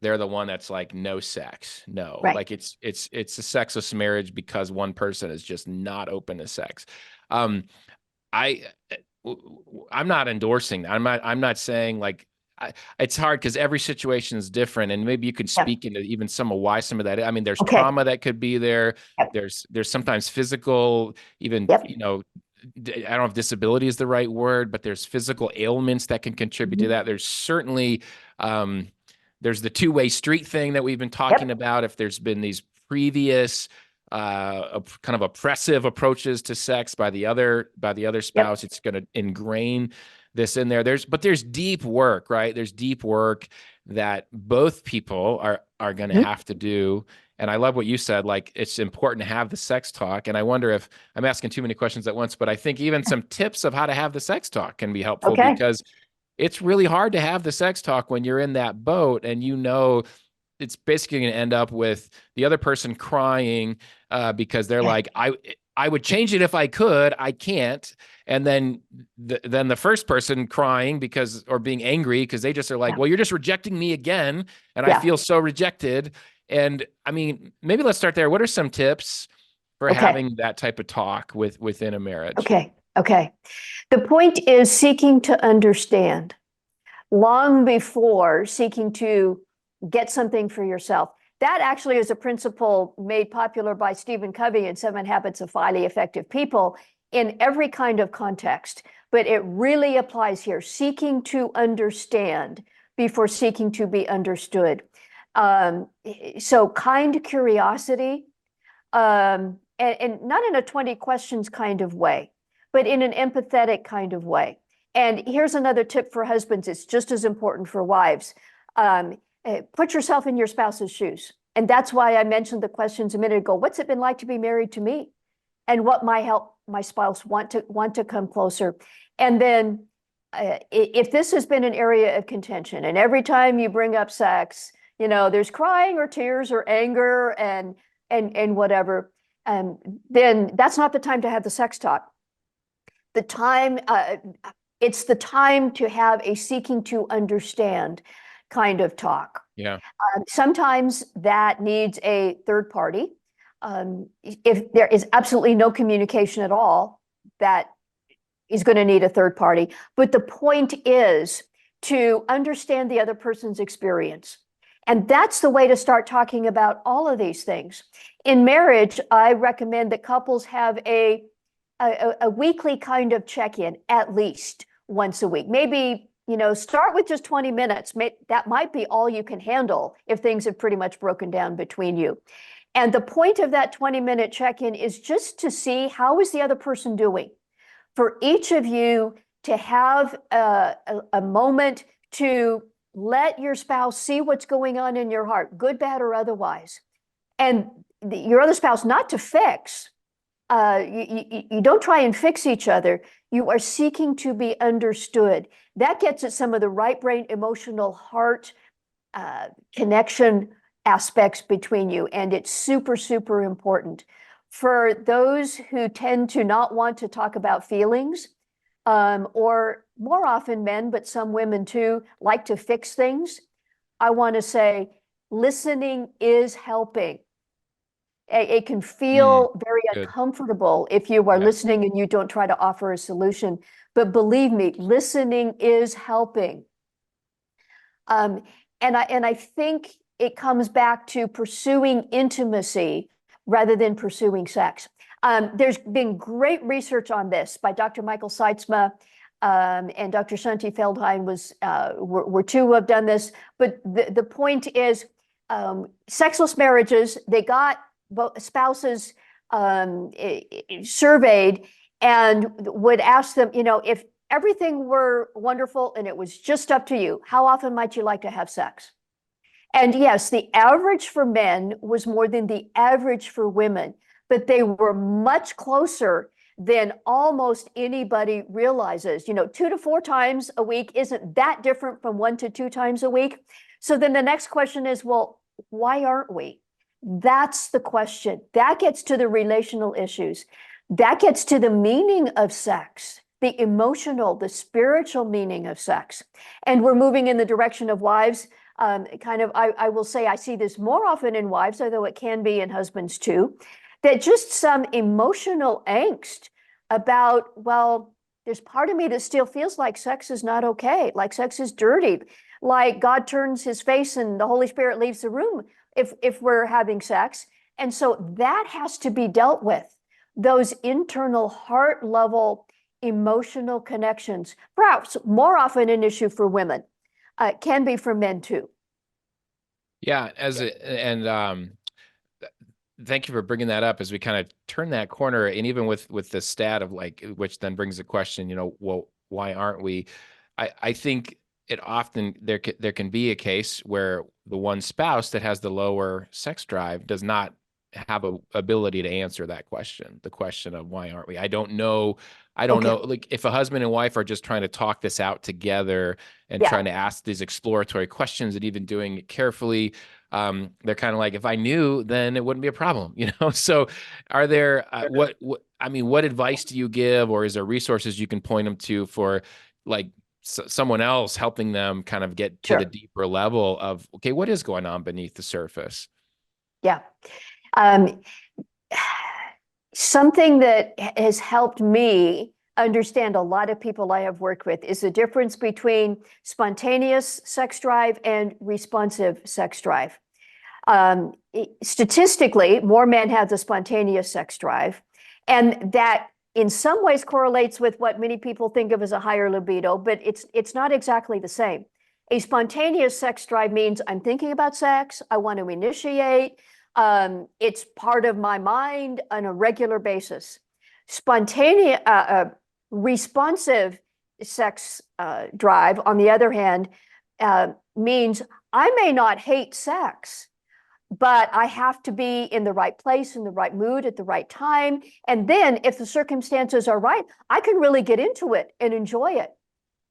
they're the one that's like no sex. No, Right. like it's a sexless marriage because one person is just not open to sex. I I'm not endorsing that. I'm not saying like it's hard because every situation is different, and maybe you could Yep. speak into even some of why some of that. I mean, there's Okay. trauma that could be there. Yep. There's sometimes physical, even Yep. I don't know if disability is the right word, but there's physical ailments that can contribute to that. There's certainly there's the two-way street thing that we've been talking about. If there's been these previous kind of oppressive approaches to sex by the other spouse, it's going to ingrain this in there. There's deep work, right? There's deep work that both people are going to have to do. And I love what you said, like it's important to have the sex talk. And I wonder if I'm asking too many questions at once, but I think even some tips of how to have the sex talk can be helpful because it's really hard to have the sex talk when you're in that boat and it's basically going to end up with the other person crying because they're like, I would change it if I could, I can't. And then the first person crying or being angry because they just are like, well, you're just rejecting me again. And I feel so rejected. And I mean, maybe let's start there. What are some tips for having that type of talk within a marriage? Okay. The point is seeking to understand long before seeking to get something for yourself. That actually is a principle made popular by Stephen Covey in 7 Habits of Highly Effective People in every kind of context, but it really applies here, seeking to understand before seeking to be understood. So kind curiosity, and not in a 20 questions kind of way, but in an empathetic kind of way. And here's another tip for husbands. It's just as important for wives. Put yourself in your spouse's shoes. And that's why I mentioned the questions a minute ago. What's it been like to be married to me? And what might help my spouse want to come closer? And then if this has been an area of contention, and every time you bring up sex, there's crying or tears or anger and whatever, then that's not the time to have the sex talk. It's the time to have a seeking to understand kind of talk. Yeah. Sometimes that needs a third party. If there is absolutely no communication at all, that is going to need a third party. But the point is to understand the other person's experience. And that's the way to start talking about all of these things. In marriage, I recommend that couples have a weekly kind of check-in, at least once a week. Maybe, start with just 20 minutes. That might be all you can handle if things have pretty much broken down between you. And the point of that 20-minute check-in is just to see how is the other person doing. For each of you to have a moment to let your spouse see what's going on in your heart, good, bad, or otherwise. And your other spouse not to fix. You don't try and fix each other. You are seeking to be understood. That gets at some of the right brain, emotional, heart connection aspects between you. And it's super, super important. For those who tend to not want to talk about feelings, or more often men, but some women too, like to fix things, I want to say listening is helping. It can feel very uncomfortable if you are listening and you don't try to offer a solution. But believe me, listening is helping. And I think it comes back to pursuing intimacy rather than pursuing sex. There's been great research on this by Dr. Michael Seitzma and Dr. Shanti Feldheim were two who have done this. But the point is, sexless marriages, they got spouses surveyed and would ask them, if everything were wonderful and it was just up to you, how often might you like to have sex? And yes, the average for men was more than the average for women, but they were much closer than almost anybody realizes. 2 to 4 times a week isn't that different from 1 to 2 times a week. So then the next question is, well, why aren't we? That's the question. That gets to the relational issues. That gets to the meaning of sex, the emotional, the spiritual meaning of sex. And we're moving in the direction of wives. I will say I see this more often in wives, although it can be in husbands too, that just some emotional angst about, well, there's part of me that still feels like sex is not okay, like sex is dirty, like God turns his face and the Holy Spirit leaves the room if we're having sex. And so that has to be dealt with. Those internal heart level emotional connections, perhaps more often an issue for women, can be for men too. Yeah, thank you for bringing that up as we kind of turn that corner, and even with the stat of like, which then brings the question, well, why aren't we? I think it often there can be a case where the one spouse that has the lower sex drive does not have a ability to answer that question, the question of why aren't we? I don't know. Like if a husband and wife are just trying to talk this out together and Yeah. trying to ask these exploratory questions and even doing it carefully, they're kind of like, if I knew, then it wouldn't be a problem, So are there, what advice do you give, or is there resources you can point them to for like someone else helping them kind of get to Sure. the deeper level of, okay, what is going on beneath the surface? Yeah. Something that has helped me understand a lot of people I have worked with is the difference between spontaneous sex drive and responsive sex drive. Statistically, more men have the spontaneous sex drive, and that in some ways correlates with what many people think of as a higher libido, but it's not exactly the same. A spontaneous sex drive means I'm thinking about sex, I want to initiate, it's part of my mind on a regular basis. Responsive sex drive, on the other hand, means I may not hate sex, but I have to be in the right place, in the right mood, at the right time. And then if the circumstances are right, I can really get into it and enjoy it.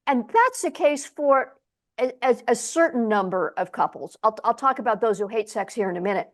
And that's the case for a certain number of couples. I'll talk about those who hate sex here in a minute.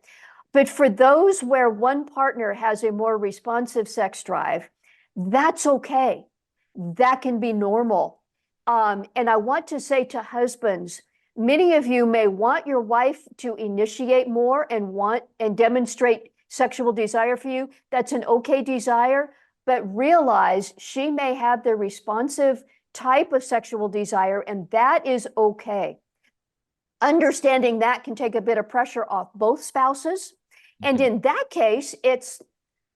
But for those where one partner has a more responsive sex drive, that's okay. That can be normal. And I want to say to husbands, many of you may want your wife to initiate more and demonstrate sexual desire for you. That's an okay desire, but realize she may have the responsive type of sexual desire, and that is okay. Understanding that can take a bit of pressure off both spouses. And in that case, it's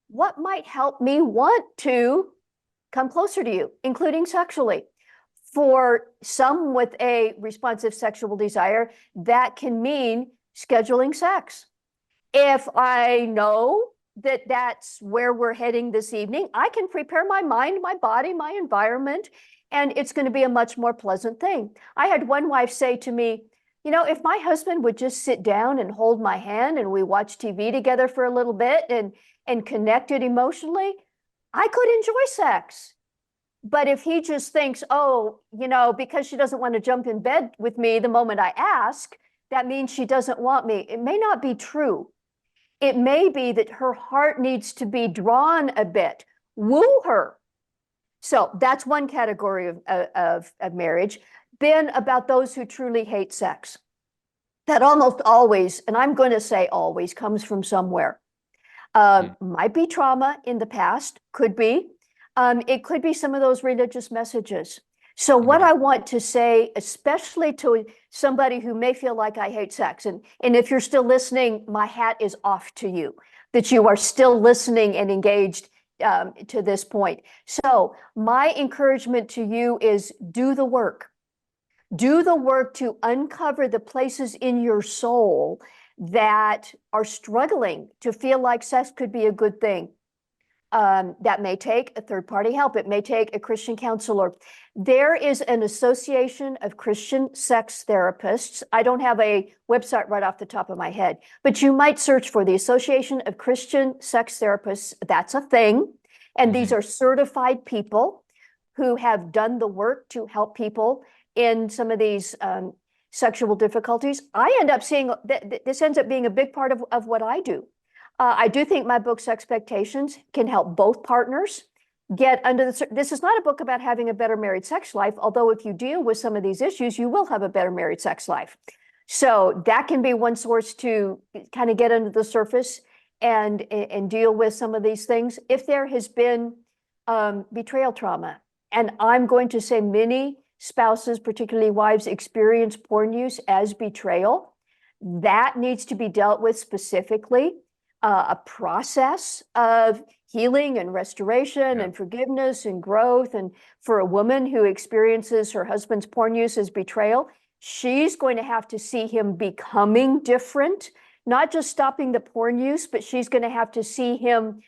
what might help me want to come closer to you, including sexually. For some with a responsive sexual desire, that can mean scheduling sex. If I know that that's where we're heading this evening, I can prepare my mind, my body, my environment, and it's going to be a much more pleasant thing. I had one wife say to me, if my husband would just sit down and hold my hand and we watch TV together for a little bit and connected emotionally, I could enjoy sex. But if he just thinks, because she doesn't want to jump in bed with me the moment I ask, that means she doesn't want me. It may not be true. It may be that her heart needs to be drawn a bit. Woo her. So that's one category of marriage. Then about those who truly hate sex. That almost always, and I'm going to say always, comes from somewhere. Might be trauma in the past, could be. It could be some of those religious messages. So what I want to say, especially to somebody who may feel like I hate sex, and if you're still listening, my hat is off to you, that you are still listening and engaged to this point. So my encouragement to you is do the work. Do the work to uncover the places in your soul that are struggling to feel like sex could be a good thing. That may take a third-party help. It may take a Christian counselor. There is an association of Christian sex therapists. I don't have a website right off the top of my head, but you might search for the Association of Christian Sex Therapists. That's a thing. And these are certified people who have done the work to help people in some of these sexual difficulties. I end up seeing that this ends up being a big part of what I do. I do think my book, Sexpectations, can help both partners get under the. This is not a book about having a better married sex life, although if you deal with some of these issues, you will have a better married sex life. So that can be one source to kind of get under the surface and deal with some of these things. If there has been betrayal trauma, and I'm going to say many spouses, particularly wives, experience porn use as betrayal, that needs to be dealt with specifically. A process of healing and restoration and forgiveness and growth. And for a woman who experiences her husband's porn use as betrayal, she's going to have to see him becoming different, not just stopping the porn use, but she's going to have to see him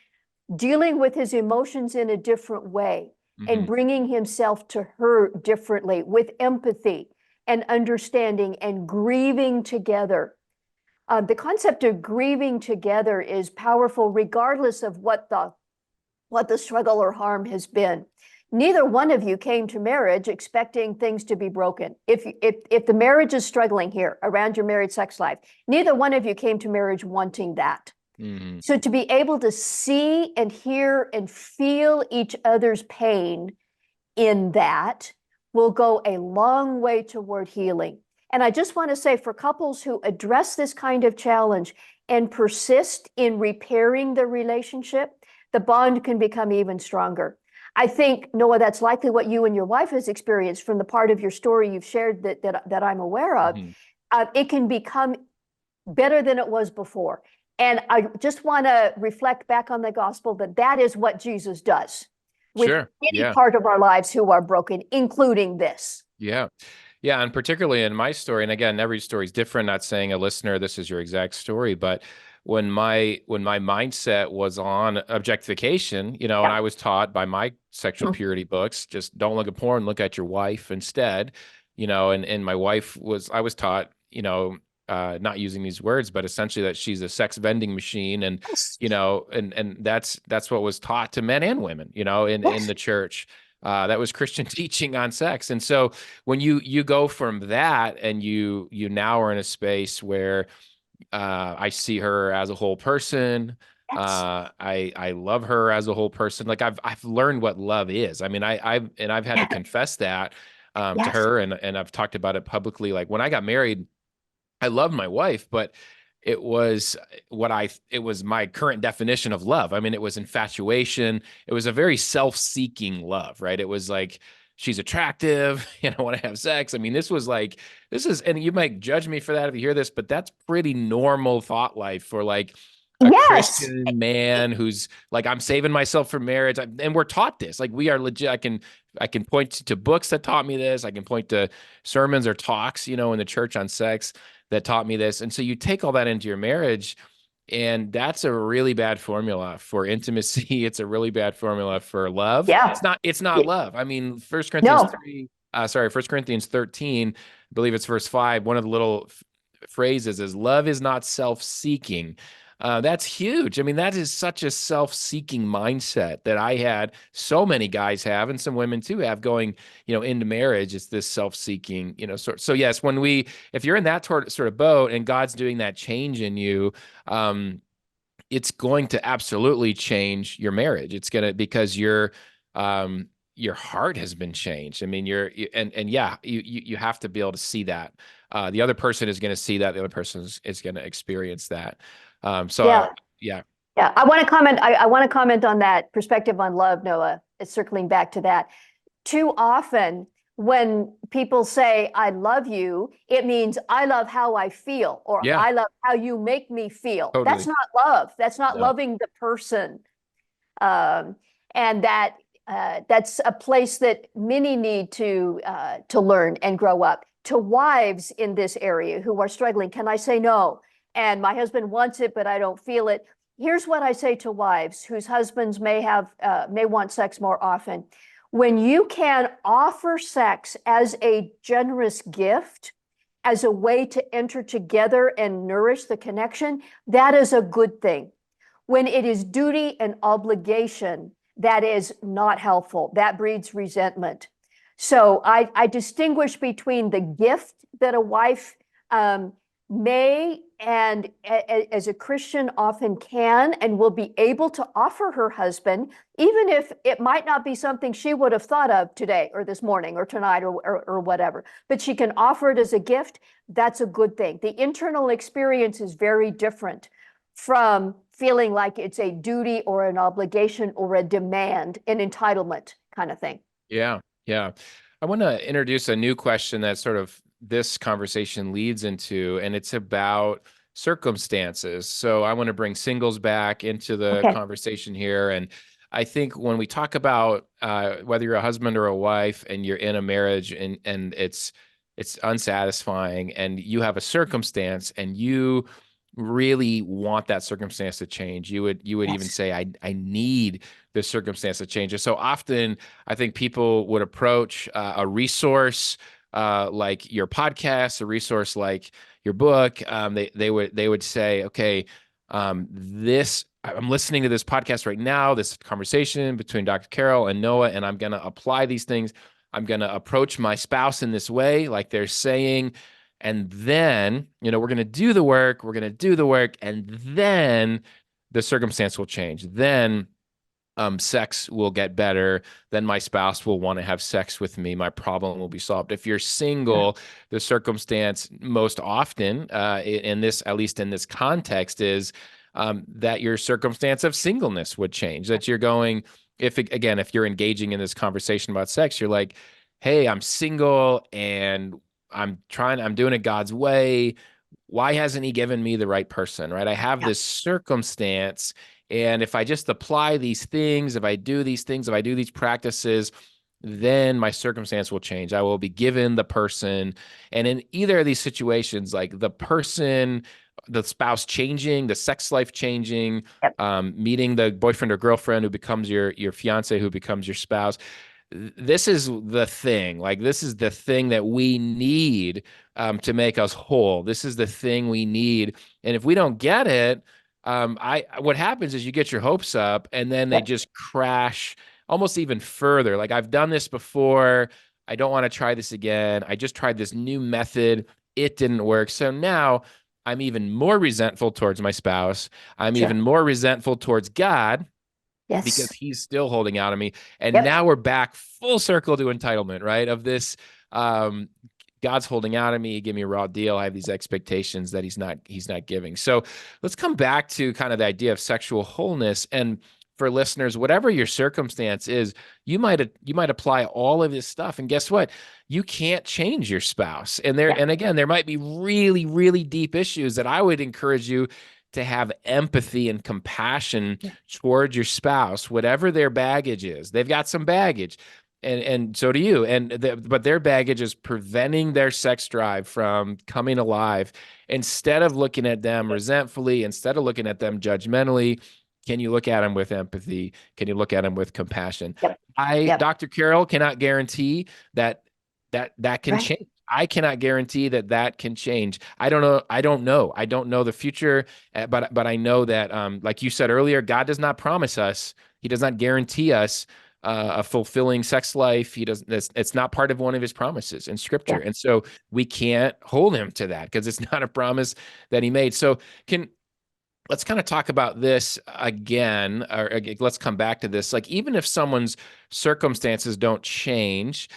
dealing with his emotions in a different way and bringing himself to her differently with empathy and understanding and grieving together. The concept of grieving together is powerful, regardless of what the struggle or harm has been. Neither one of you came to marriage expecting things to be broken. If the marriage is struggling here around your married sex life, neither one of you came to marriage wanting that. So to be able to see and hear and feel each other's pain in that will go a long way toward healing. And I just want to say, for couples who address this kind of challenge and persist in repairing the relationship, the bond can become even stronger. I think, Noah, that's likely what you and your wife has experienced from the part of your story you've shared that I'm aware of. It can become better than it was before. And I just want to reflect back on the gospel that is what Jesus does with any part of our lives who are broken, including this. Yeah, and particularly in my story, and again, every story is different, not saying a listener, this is your exact story, but when my mindset was on objectification, and I was taught by my sexual purity books, just don't look at porn, look at your wife instead, and my wife I was taught, not using these words, but essentially that she's a sex vending machine. And, and that's what was taught to men and women, in the church. That was Christian teaching on sex. And so when you go from that and you now are in a space where I see her as a whole person, I love her as a whole person. Like I've learned what love is. I mean, I've had to confess that to her, and I've talked about it publicly. Like when I got married, I loved my wife, but it was my current definition of love. I mean, it was infatuation. It was a very self-seeking love, right? It was like, she's attractive, I want to have sex. I mean, this is, and you might judge me for that if you hear this, but that's pretty normal thought life for like a Christian man who's like, I'm saving myself for marriage. And we're taught this, like we are legit. I can point to books that taught me this. I can point to sermons or talks, in the church on sex that taught me this. And so you take all that into your marriage, and that's a really bad formula for intimacy. It's a really bad formula for love. Yeah. It's not love. I mean, 1 Corinthians 13, I believe it's verse 5. One of the little phrases is love is not self-seeking. That's huge. I mean, that is such a self-seeking mindset that I had. So many guys have, and some women too have, going, into marriage. It's this self-seeking, So yes, if you're in that sort of boat and God's doing that change in you, it's going to absolutely change your marriage. It's going to, because your heart has been changed. I mean, you have to be able to see that. The other person is going to see that. The other person is going to experience that. I want to comment. I want to comment on that perspective on love, Noah. It's circling back to that. Too often, when people say, I love you, it means I love how I feel, or I love how you make me feel. Totally. That's not love. That's not loving the person. And that's a place that many need to learn and grow up. To wives in this area who are struggling, can I say no? and my husband wants it, but I don't feel it. Here's what I say to wives whose husbands may want sex more often. When you can offer sex as a generous gift, as a way to enter together and nourish the connection, that is a good thing. When it is duty and obligation, that is not helpful. That breeds resentment. So I distinguish between the gift that a wife may and as a Christian often can and will be able to offer her husband, even if it might not be something she would have thought of today or this morning or tonight or whatever, but she can offer it as a gift. That's a good thing. The internal experience is very different from feeling like it's a duty or an obligation or a demand, an entitlement kind of thing. Yeah. Yeah. I want to introduce a new question that sort of this conversation leads into, and it's about circumstances. So I want to bring singles back into the conversation here. And I think when we talk about whether you're a husband or a wife and you're in a marriage and it's unsatisfying and you have a circumstance and you really want that circumstance to change, you would even say, I need this circumstance to change. And so often I think people would approach a resource like your podcast, a resource like your book. They would say, okay, I'm listening to this podcast right now, this conversation between Dr. Carol and Noah, and I'm going to apply these things. I'm going to approach my spouse in this way, like they're saying. And then, we're going to do the work, and then the circumstance will change. Then sex will get better. Then my spouse will want to have sex with me. My problem will be solved. If you're single, the circumstance most often at least in this context, is that your circumstance of singleness would change, that you're going, if you're engaging in this conversation about sex, you're like, hey, I'm single and I'm doing it God's way. Why hasn't he given me the right person, right? I have this circumstance, and if I just apply these things, if I do these things, if I do these practices, then my circumstance will change. I will be given the person. And in either of these situations, like the spouse changing, the sex life changing, meeting the boyfriend or girlfriend who becomes your fiance, who becomes your spouse, this is the thing. Like, this is the thing that we need to make us whole. This is the thing we need. And if we don't get it, what happens is you get your hopes up and then they just crash almost even further. Like, I've done this before. I don't want to try this again. I just tried this new method. It didn't work. So now I'm even more resentful towards my spouse. I'm even more resentful towards God. Yes. Because he's still holding out on me. And now we're back full circle to entitlement, right? Of this, God's holding out on me. He gave me a raw deal. I have these expectations that he's not giving. So let's come back to kind of the idea of sexual wholeness. And for listeners, whatever your circumstance is, you might apply all of this stuff. And guess what? You can't change your spouse. And again, there might be really, really deep issues that I would encourage you to have empathy and compassion towards your spouse, whatever their baggage is. They've got some baggage, and so do you. But their baggage is preventing their sex drive from coming alive. Instead of looking at them resentfully, instead of looking at them judgmentally, can you look at them with empathy? Can you look at them with compassion? Dr. Carol, cannot guarantee that can change. I cannot guarantee that can change. I don't know. I don't know the future, but I know that, like you said earlier, God does not promise us. He does not guarantee us a fulfilling sex life. He doesn't. It's not part of one of his promises in Scripture, and so we can't hold him to that because it's not a promise that he made. So let's kind of talk about this again, or let's come back to this. Like, even if someone's circumstances don't change,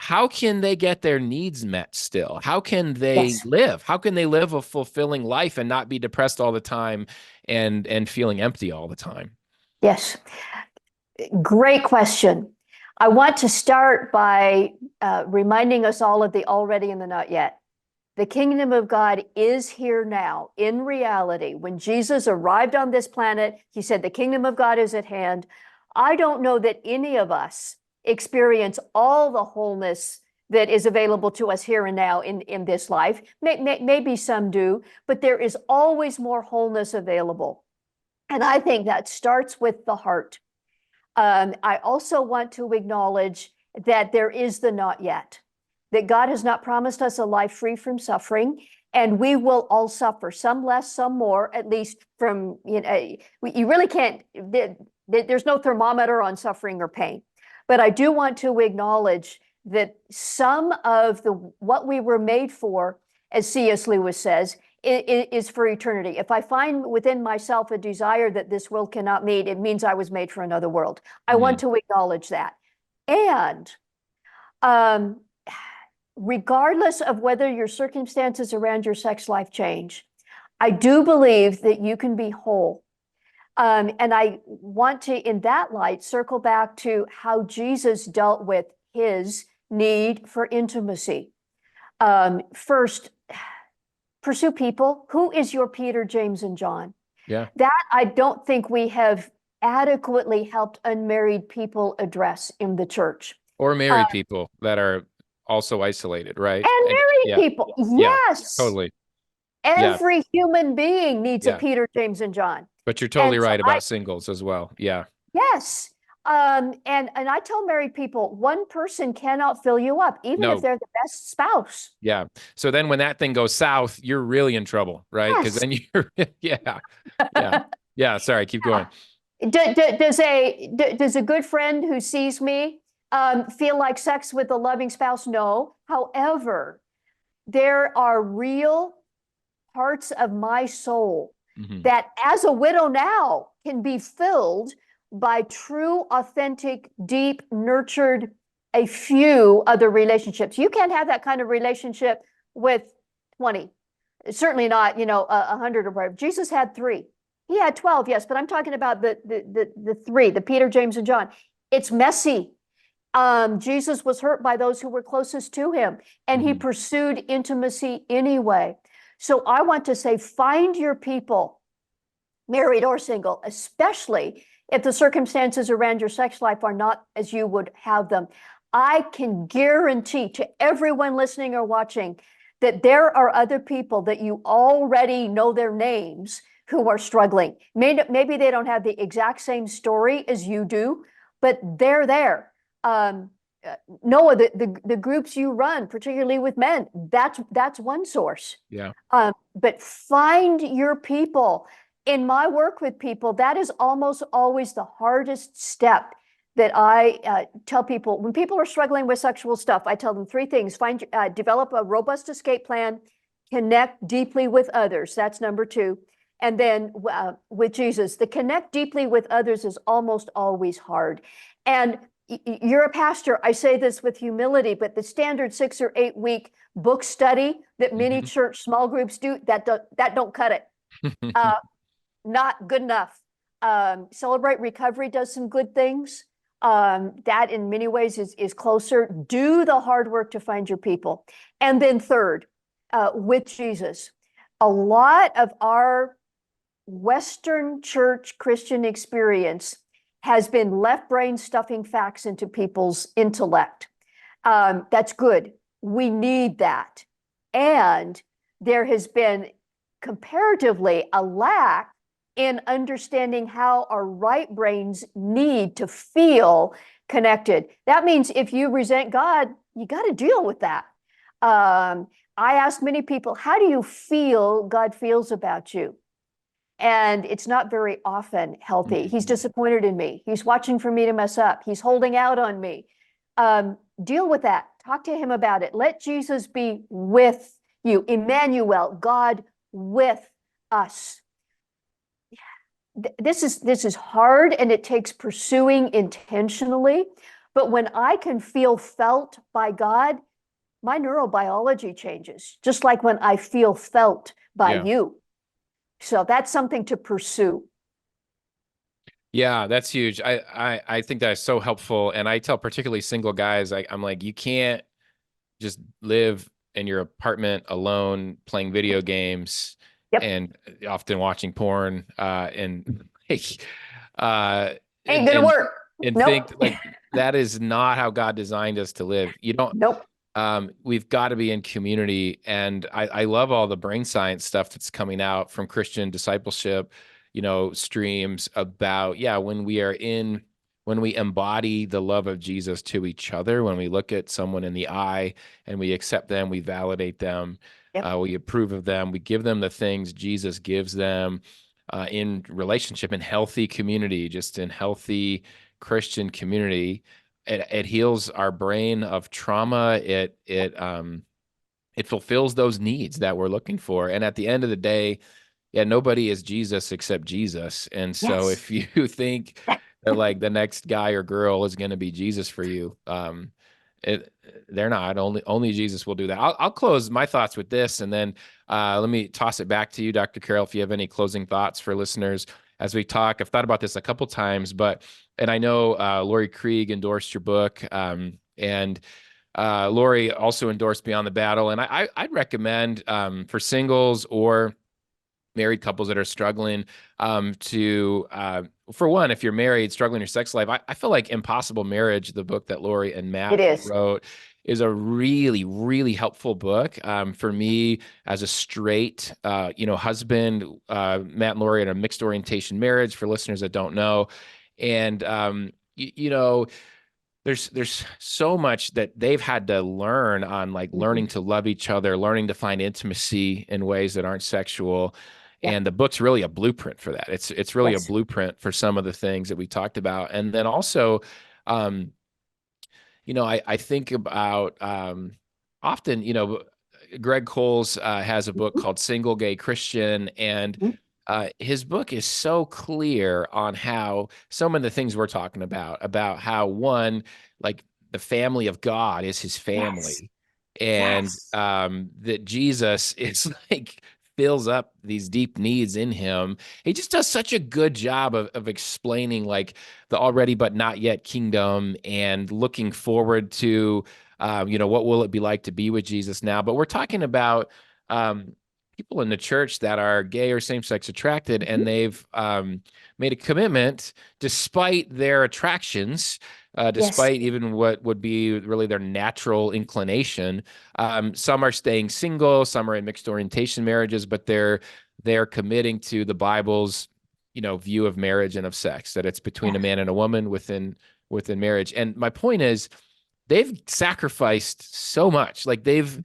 how can they get their needs met still? How can they live? How can they live a fulfilling life and not be depressed all the time and feeling empty all the time? Yes. Great question. I want to start by reminding us all of the already and the not yet. The kingdom of God is here now in reality. When Jesus arrived on this planet, he said, the kingdom of God is at hand. I don't know that any of us experience all the wholeness that is available to us here and now in this life. Maybe some do, but there is always more wholeness available. And I think that starts with the heart. I also want to acknowledge that there is the not yet, that God has not promised us a life free from suffering, and we will all suffer, some less, some more, at least from, you really can't, there's no thermometer on suffering or pain. But I do want to acknowledge that some of what we were made for, as C.S. Lewis says, is for eternity. If I find within myself a desire that this world cannot meet, it means I was made for another world. I want to acknowledge that. And regardless of whether your circumstances around your sex life change, I do believe that you can be whole. And I want to, in that light, circle back to how Jesus dealt with his need for intimacy. First, pursue people. Who is your Peter, James, and John? Yeah. That I don't think we have adequately helped unmarried people address in the church. Or married people that are also isolated, right? And married people. Yes. Yeah, totally. Every human being needs a Peter, James, and John. But you're totally right about singles as well. Yeah. Yes. And I tell married people, one person cannot fill you up, even if they're the best spouse. Yeah. So then when that thing goes south, you're really in trouble, right? Because then you're, yeah. Sorry, keep going. Does a good friend who sees me feel like sex with a loving spouse? No. However, there are real parts of my soul that, as a widow now, can be filled by true, authentic, deep, nurtured, a few other relationships. You can't have that kind of relationship with 20. Certainly not, 100 or whatever. Jesus had 3. He had 12, yes, but I'm talking about the 3, the Peter, James, and John. It's messy. Jesus was hurt by those who were closest to him, and he pursued intimacy anyway. So I want to say, find your people, married or single, especially if the circumstances around your sex life are not as you would have them. I can guarantee to everyone listening or watching that there are other people that you already know their names who are struggling. Maybe they don't have the exact same story as you do, but they're there. Noah, the groups you run, particularly with men, that's one source. Yeah. But find your people. In my work with people, that is almost always the hardest step that I tell people. When people are struggling with sexual stuff, I tell them 3 things. Develop a robust escape plan, connect deeply with others. That's number 2. And then with Jesus, the connect deeply with others is almost always hard. And you're a pastor. I say this with humility, but the standard 6 or 8 week book study that many church small groups do, that don't cut it. Not good enough. Celebrate Recovery does some good things. That in many ways is closer. Do the hard work to find your people. And then third, with Jesus, a lot of our Western church Christian experience has been left brain stuffing facts into people's intellect. That's good. We need that. And there has been comparatively a lack in understanding how our right brains need to feel connected. That means if you resent God, you got to deal with that. I ask many people, how do you feel God feels about you? And it's not very often healthy. He's disappointed in me. He's watching for me to mess up. He's holding out on me. Deal with that. Talk to him about it. Let Jesus be with you. Emmanuel, God with us. This is hard, and it takes pursuing intentionally. But when I can feel felt by God, my neurobiology changes, just like when I feel felt by you. So that's something to pursue. Yeah, that's huge. I think that's so helpful. And I tell particularly single guys, I'm like, you can't just live in your apartment alone playing video games and often watching porn and ain't gonna work. And think like that is not how God designed us to live. You don't we've got to be in community. And I love all the brain science stuff that's coming out from Christian discipleship, streams about, when we embody the love of Jesus to each other, when we look at someone in the eye and we accept them, we validate them, Yep. we approve of them, we give them the things Jesus gives them, in relationship, in healthy community, just in healthy Christian community. It heals our brain of trauma. It fulfills those needs that we're looking for. And at the end of the day, nobody is Jesus except Jesus. And so Yes. if you think that like the next guy or girl is going to be Jesus for you, they're not. Only Jesus will do that. I'll close my thoughts with this, and then let me toss it back to you, Dr. Carroll, if you have any closing thoughts for listeners as we talk. I've thought about this a couple times, and I know Lori Krieg endorsed your book, and Lori also endorsed Beyond the Battle, and I'd recommend for singles or married couples that are struggling for one, if you're married, struggling in your sex life, I feel like Impossible Marriage, the book that Lori and Matt It is. wrote, is a really, really helpful book for me as a straight, husband. Matt and Lori are in a mixed orientation marriage, for listeners that don't know. And, there's so much that they've had to learn on, like learning to love each other, learning to find intimacy in ways that aren't sexual. Yeah. And the book's really a blueprint for that. It's really a Yes. blueprint for some of the things that we talked about. And then also, I think about often, Greg Coles has a book called Single Gay Christian, and his book is so clear on how some of the things we're talking about how one, like the family of God is his family, and Yes. that Jesus is like fills up these deep needs in him. He just does such a good job of explaining like the already but not yet kingdom and looking forward to, what will it be like to be with Jesus now? But we're talking about people in the church that are gay or same-sex attracted, and they've made a commitment despite their attractions, despite even what would be really their natural inclination. Some are staying single, some are in mixed orientation marriages, but they're committing to the Bible's, view of marriage and of sex, that it's between a man and a woman within marriage. And my point is, they've sacrificed so much. Like they've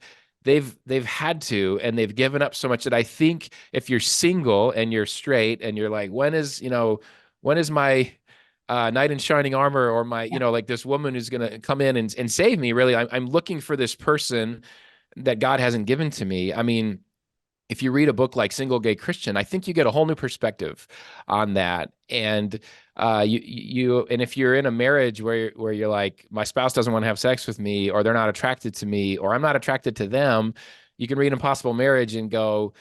had to, and they've given up so much that I think if you're single and you're straight and you're like, when is my knight in shining armor, or my, like this woman who's going to come in and save me. Really, I'm looking for this person that God hasn't given to me. I mean, if you read a book like Single Gay Christian, I think you get a whole new perspective on that. And and if you're in a marriage where you're like, my spouse doesn't want to have sex with me, or they're not attracted to me, or I'm not attracted to them, you can read Impossible Marriage and go,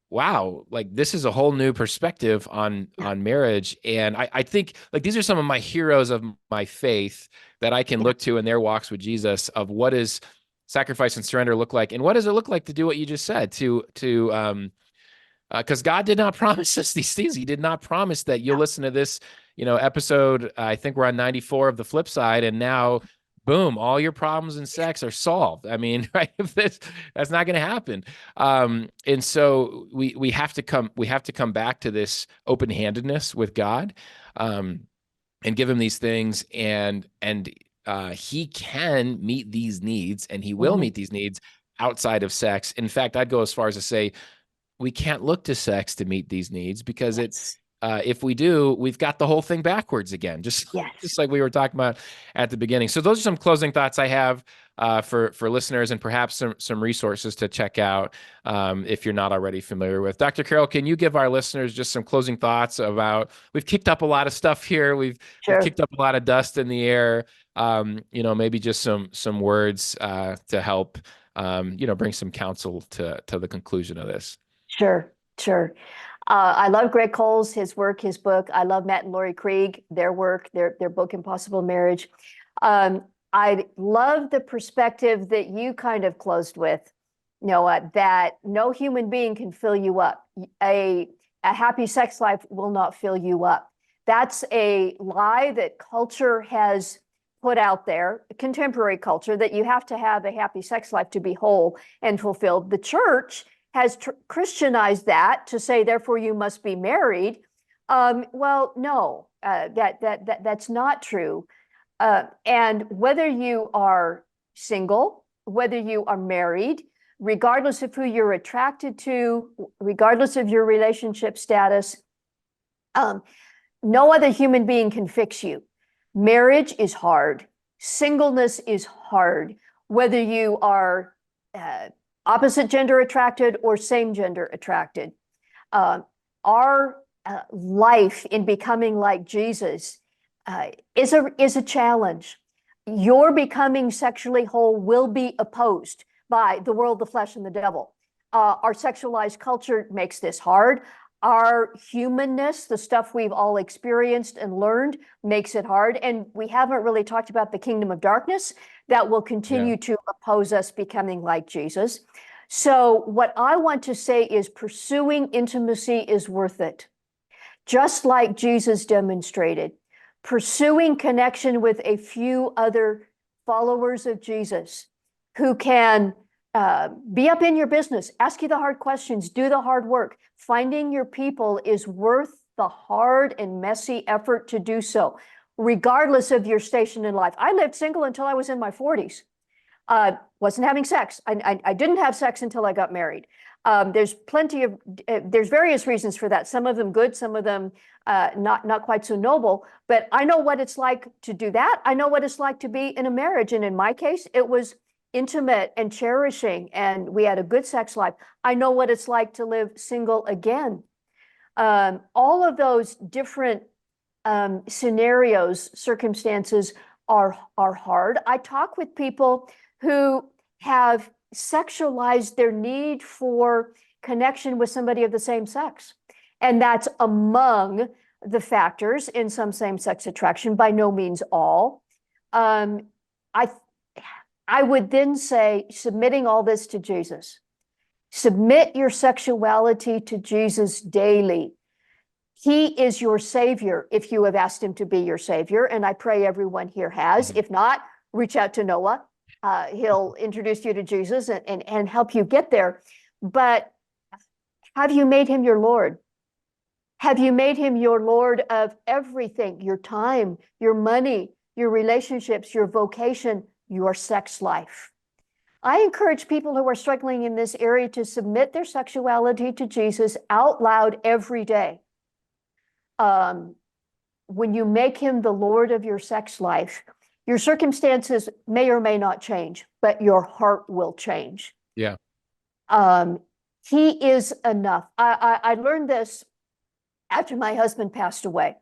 wow, like this is a whole new perspective on marriage. And I think like these are some of my heroes of my faith that I can look to in their walks with Jesus, of what does sacrifice and surrender look like, and what does it look like to do what you just said, because God did not promise us these things. He did not promise that you'll listen to this, episode. I think we're on 94 of The Flip Side, and now boom, all your problems in sex are solved. I mean, right? That's not going to happen. And so we have to come back to this open-handedness with God, and give him these things, and he can meet these needs, and he will meet these needs outside of sex. In fact, I'd go as far as to say we can't look to sex to meet these needs, because if we do, we've got the whole thing backwards again, just like we were talking about at the beginning. So those are some closing thoughts I have for listeners, and perhaps some resources to check out if you're not already familiar with. Dr. Carroll, can you give our listeners just some closing thoughts about, we've kicked up a lot of stuff here. We've kicked up a lot of dust in the air. Maybe just some words to help, bring some counsel to the conclusion of this. Sure. I love Greg Coles, his work, his book. I love Matt and Lori Krieg, their work, their book, Impossible Marriage. I love the perspective that you kind of closed with, Noah, that no human being can fill you up. A happy sex life will not fill you up. That's a lie that culture has put out there, contemporary culture, that you have to have a happy sex life to be whole and fulfilled. The church has Christianized that to say, therefore, you must be married. Well, no, that's not true. And whether you are single, whether you are married, regardless of who you're attracted to, regardless of your relationship status, no other human being can fix you. Marriage is hard. Singleness is hard, whether you are opposite gender attracted or same gender attracted. Our life in becoming like Jesus is a challenge. Your becoming sexually whole will be opposed by the world, the flesh, and the devil. Our sexualized culture makes this hard. Our humanness, the stuff we've all experienced and learned, makes it hard. And we haven't really talked about the kingdom of darkness that will continue to oppose us becoming like Jesus. So what I want to say is pursuing intimacy is worth it. Just like Jesus demonstrated, pursuing connection with a few other followers of Jesus who can be up in your business, ask you the hard questions, do the hard work. Finding your people is worth the hard and messy effort to do so, regardless of your station in life. I lived single until I was in my 40s. Wasn't having sex. I didn't have sex until I got married. There's various reasons for that. Some of them good, some of them not quite so noble. But I know what it's like to do that. I know what it's like to be in a marriage. And in my case, it was intimate and cherishing, and we had a good sex life. I know what it's like to live single again. All of those different scenarios, circumstances are hard. I talk with people who have sexualized their need for connection with somebody of the same sex. And that's among the factors in some same-sex attraction, by no means all. I would then say, submitting all this to Jesus. Submit your sexuality to Jesus daily. He is your savior if you have asked him to be your savior, and I pray everyone here has. If not, reach out to Noah. He'll introduce you to Jesus and help you get there. But have you made him your Lord? Have you made him your Lord of everything? Your time, your money, your relationships, your vocation, your sex life. I encourage people who are struggling in this area to submit their sexuality to Jesus out loud every day. When you make him the Lord of your sex life, your circumstances may or may not change, but your heart will change. Yeah. He is enough. I learned this after my husband passed away,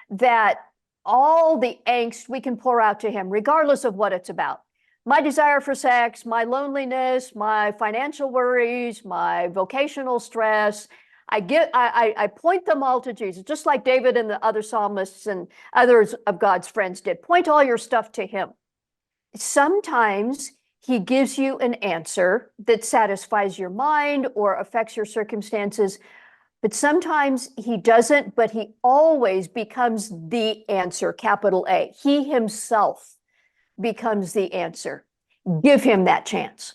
that all the angst we can pour out to him, regardless of what it's about. My desire for sex, my loneliness, my financial worries, my vocational stress, I point them all to Jesus, just like David and the other psalmists and others of God's friends did. Point all your stuff to him. Sometimes he gives you an answer that satisfies your mind or affects your circumstances, but sometimes he doesn't, but he always becomes the answer, capital A. He himself becomes the answer. Give him that chance.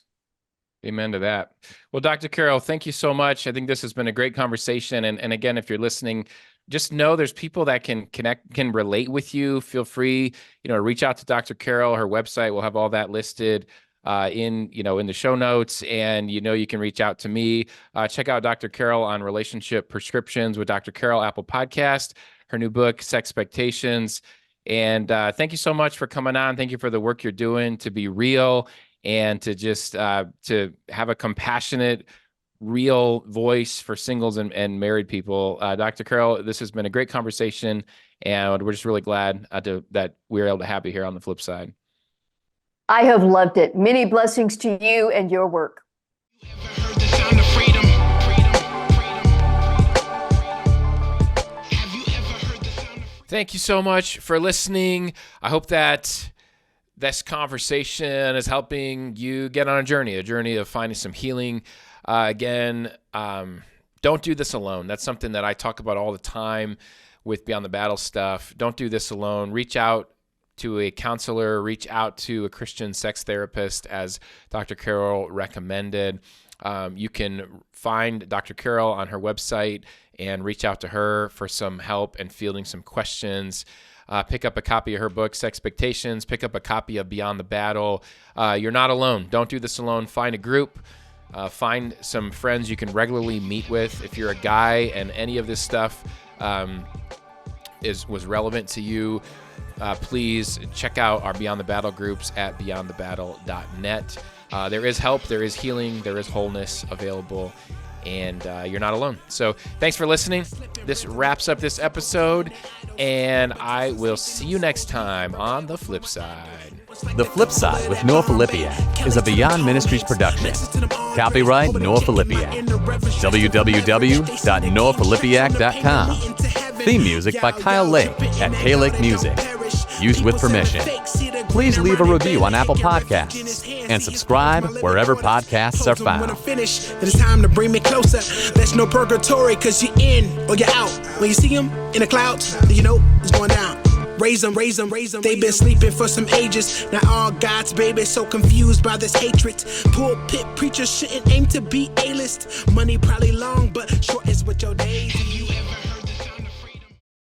Amen to that. Well, Dr. Carol, thank you so much. I think this has been a great conversation. And again, if you're listening, just know there's people that can connect, can relate with you. Feel free, reach out to Dr. Carol. Her website, we'll have all that listed in the show notes. And, you can reach out to me. Check out Dr. Carol on Relationship Prescriptions with Dr. Carol, Apple Podcast, her new book, Sexpectations. And thank you so much for coming on. Thank you for the work you're doing to be real and to just to have a compassionate, real voice for singles and married people. Dr. Carol, this has been a great conversation, and we're just really glad that we were able to have you here on the flip side. I have loved it. Many blessings to you and your work. Ever heard the sound of freedom? Have you ever heard the sound of Thank you so much for listening. I hope that this conversation is helping you get on a journey of finding some healing. Again, don't do this alone. That's something that I talk about all the time with Beyond the Battle stuff. Don't do this alone. Reach out to a counselor, reach out to a Christian sex therapist, as Dr. Carol recommended. You can find Dr. Carol on her website and reach out to her for some help and fielding some questions. Pick up a copy of her book, Sexpectations. Pick up a copy of Beyond the Battle. You're not alone. Don't do this alone. Find a group. Find some friends you can regularly meet with. If you're a guy and any of this stuff was relevant to you, please check out our Beyond the Battle groups at beyondthebattle.net. There is help, there is healing, there is wholeness available, and you're not alone. So thanks for listening. This wraps up this episode, and I will see you next time on The Flip Side. The Flip Side with Noah Filipiak is a Beyond Ministries production. Copyright Noah Filipiak. www.noahfilipiak.com. Theme music by Kyle Lake at K-Lake Music. Used with permission. Please leave a review on Apple Podcasts and subscribe wherever podcasts are found. It's time to bring me closer. There's no purgatory, cause you're in or you're out. When you see them in the clouds, then you know it's going down. Raise them, raise them, raise them. They've been sleeping for some ages. Now all God's babies so confused by this hatred. Pulpit preachers shouldn't aim to be A-list. Money probably long, but short is what your days.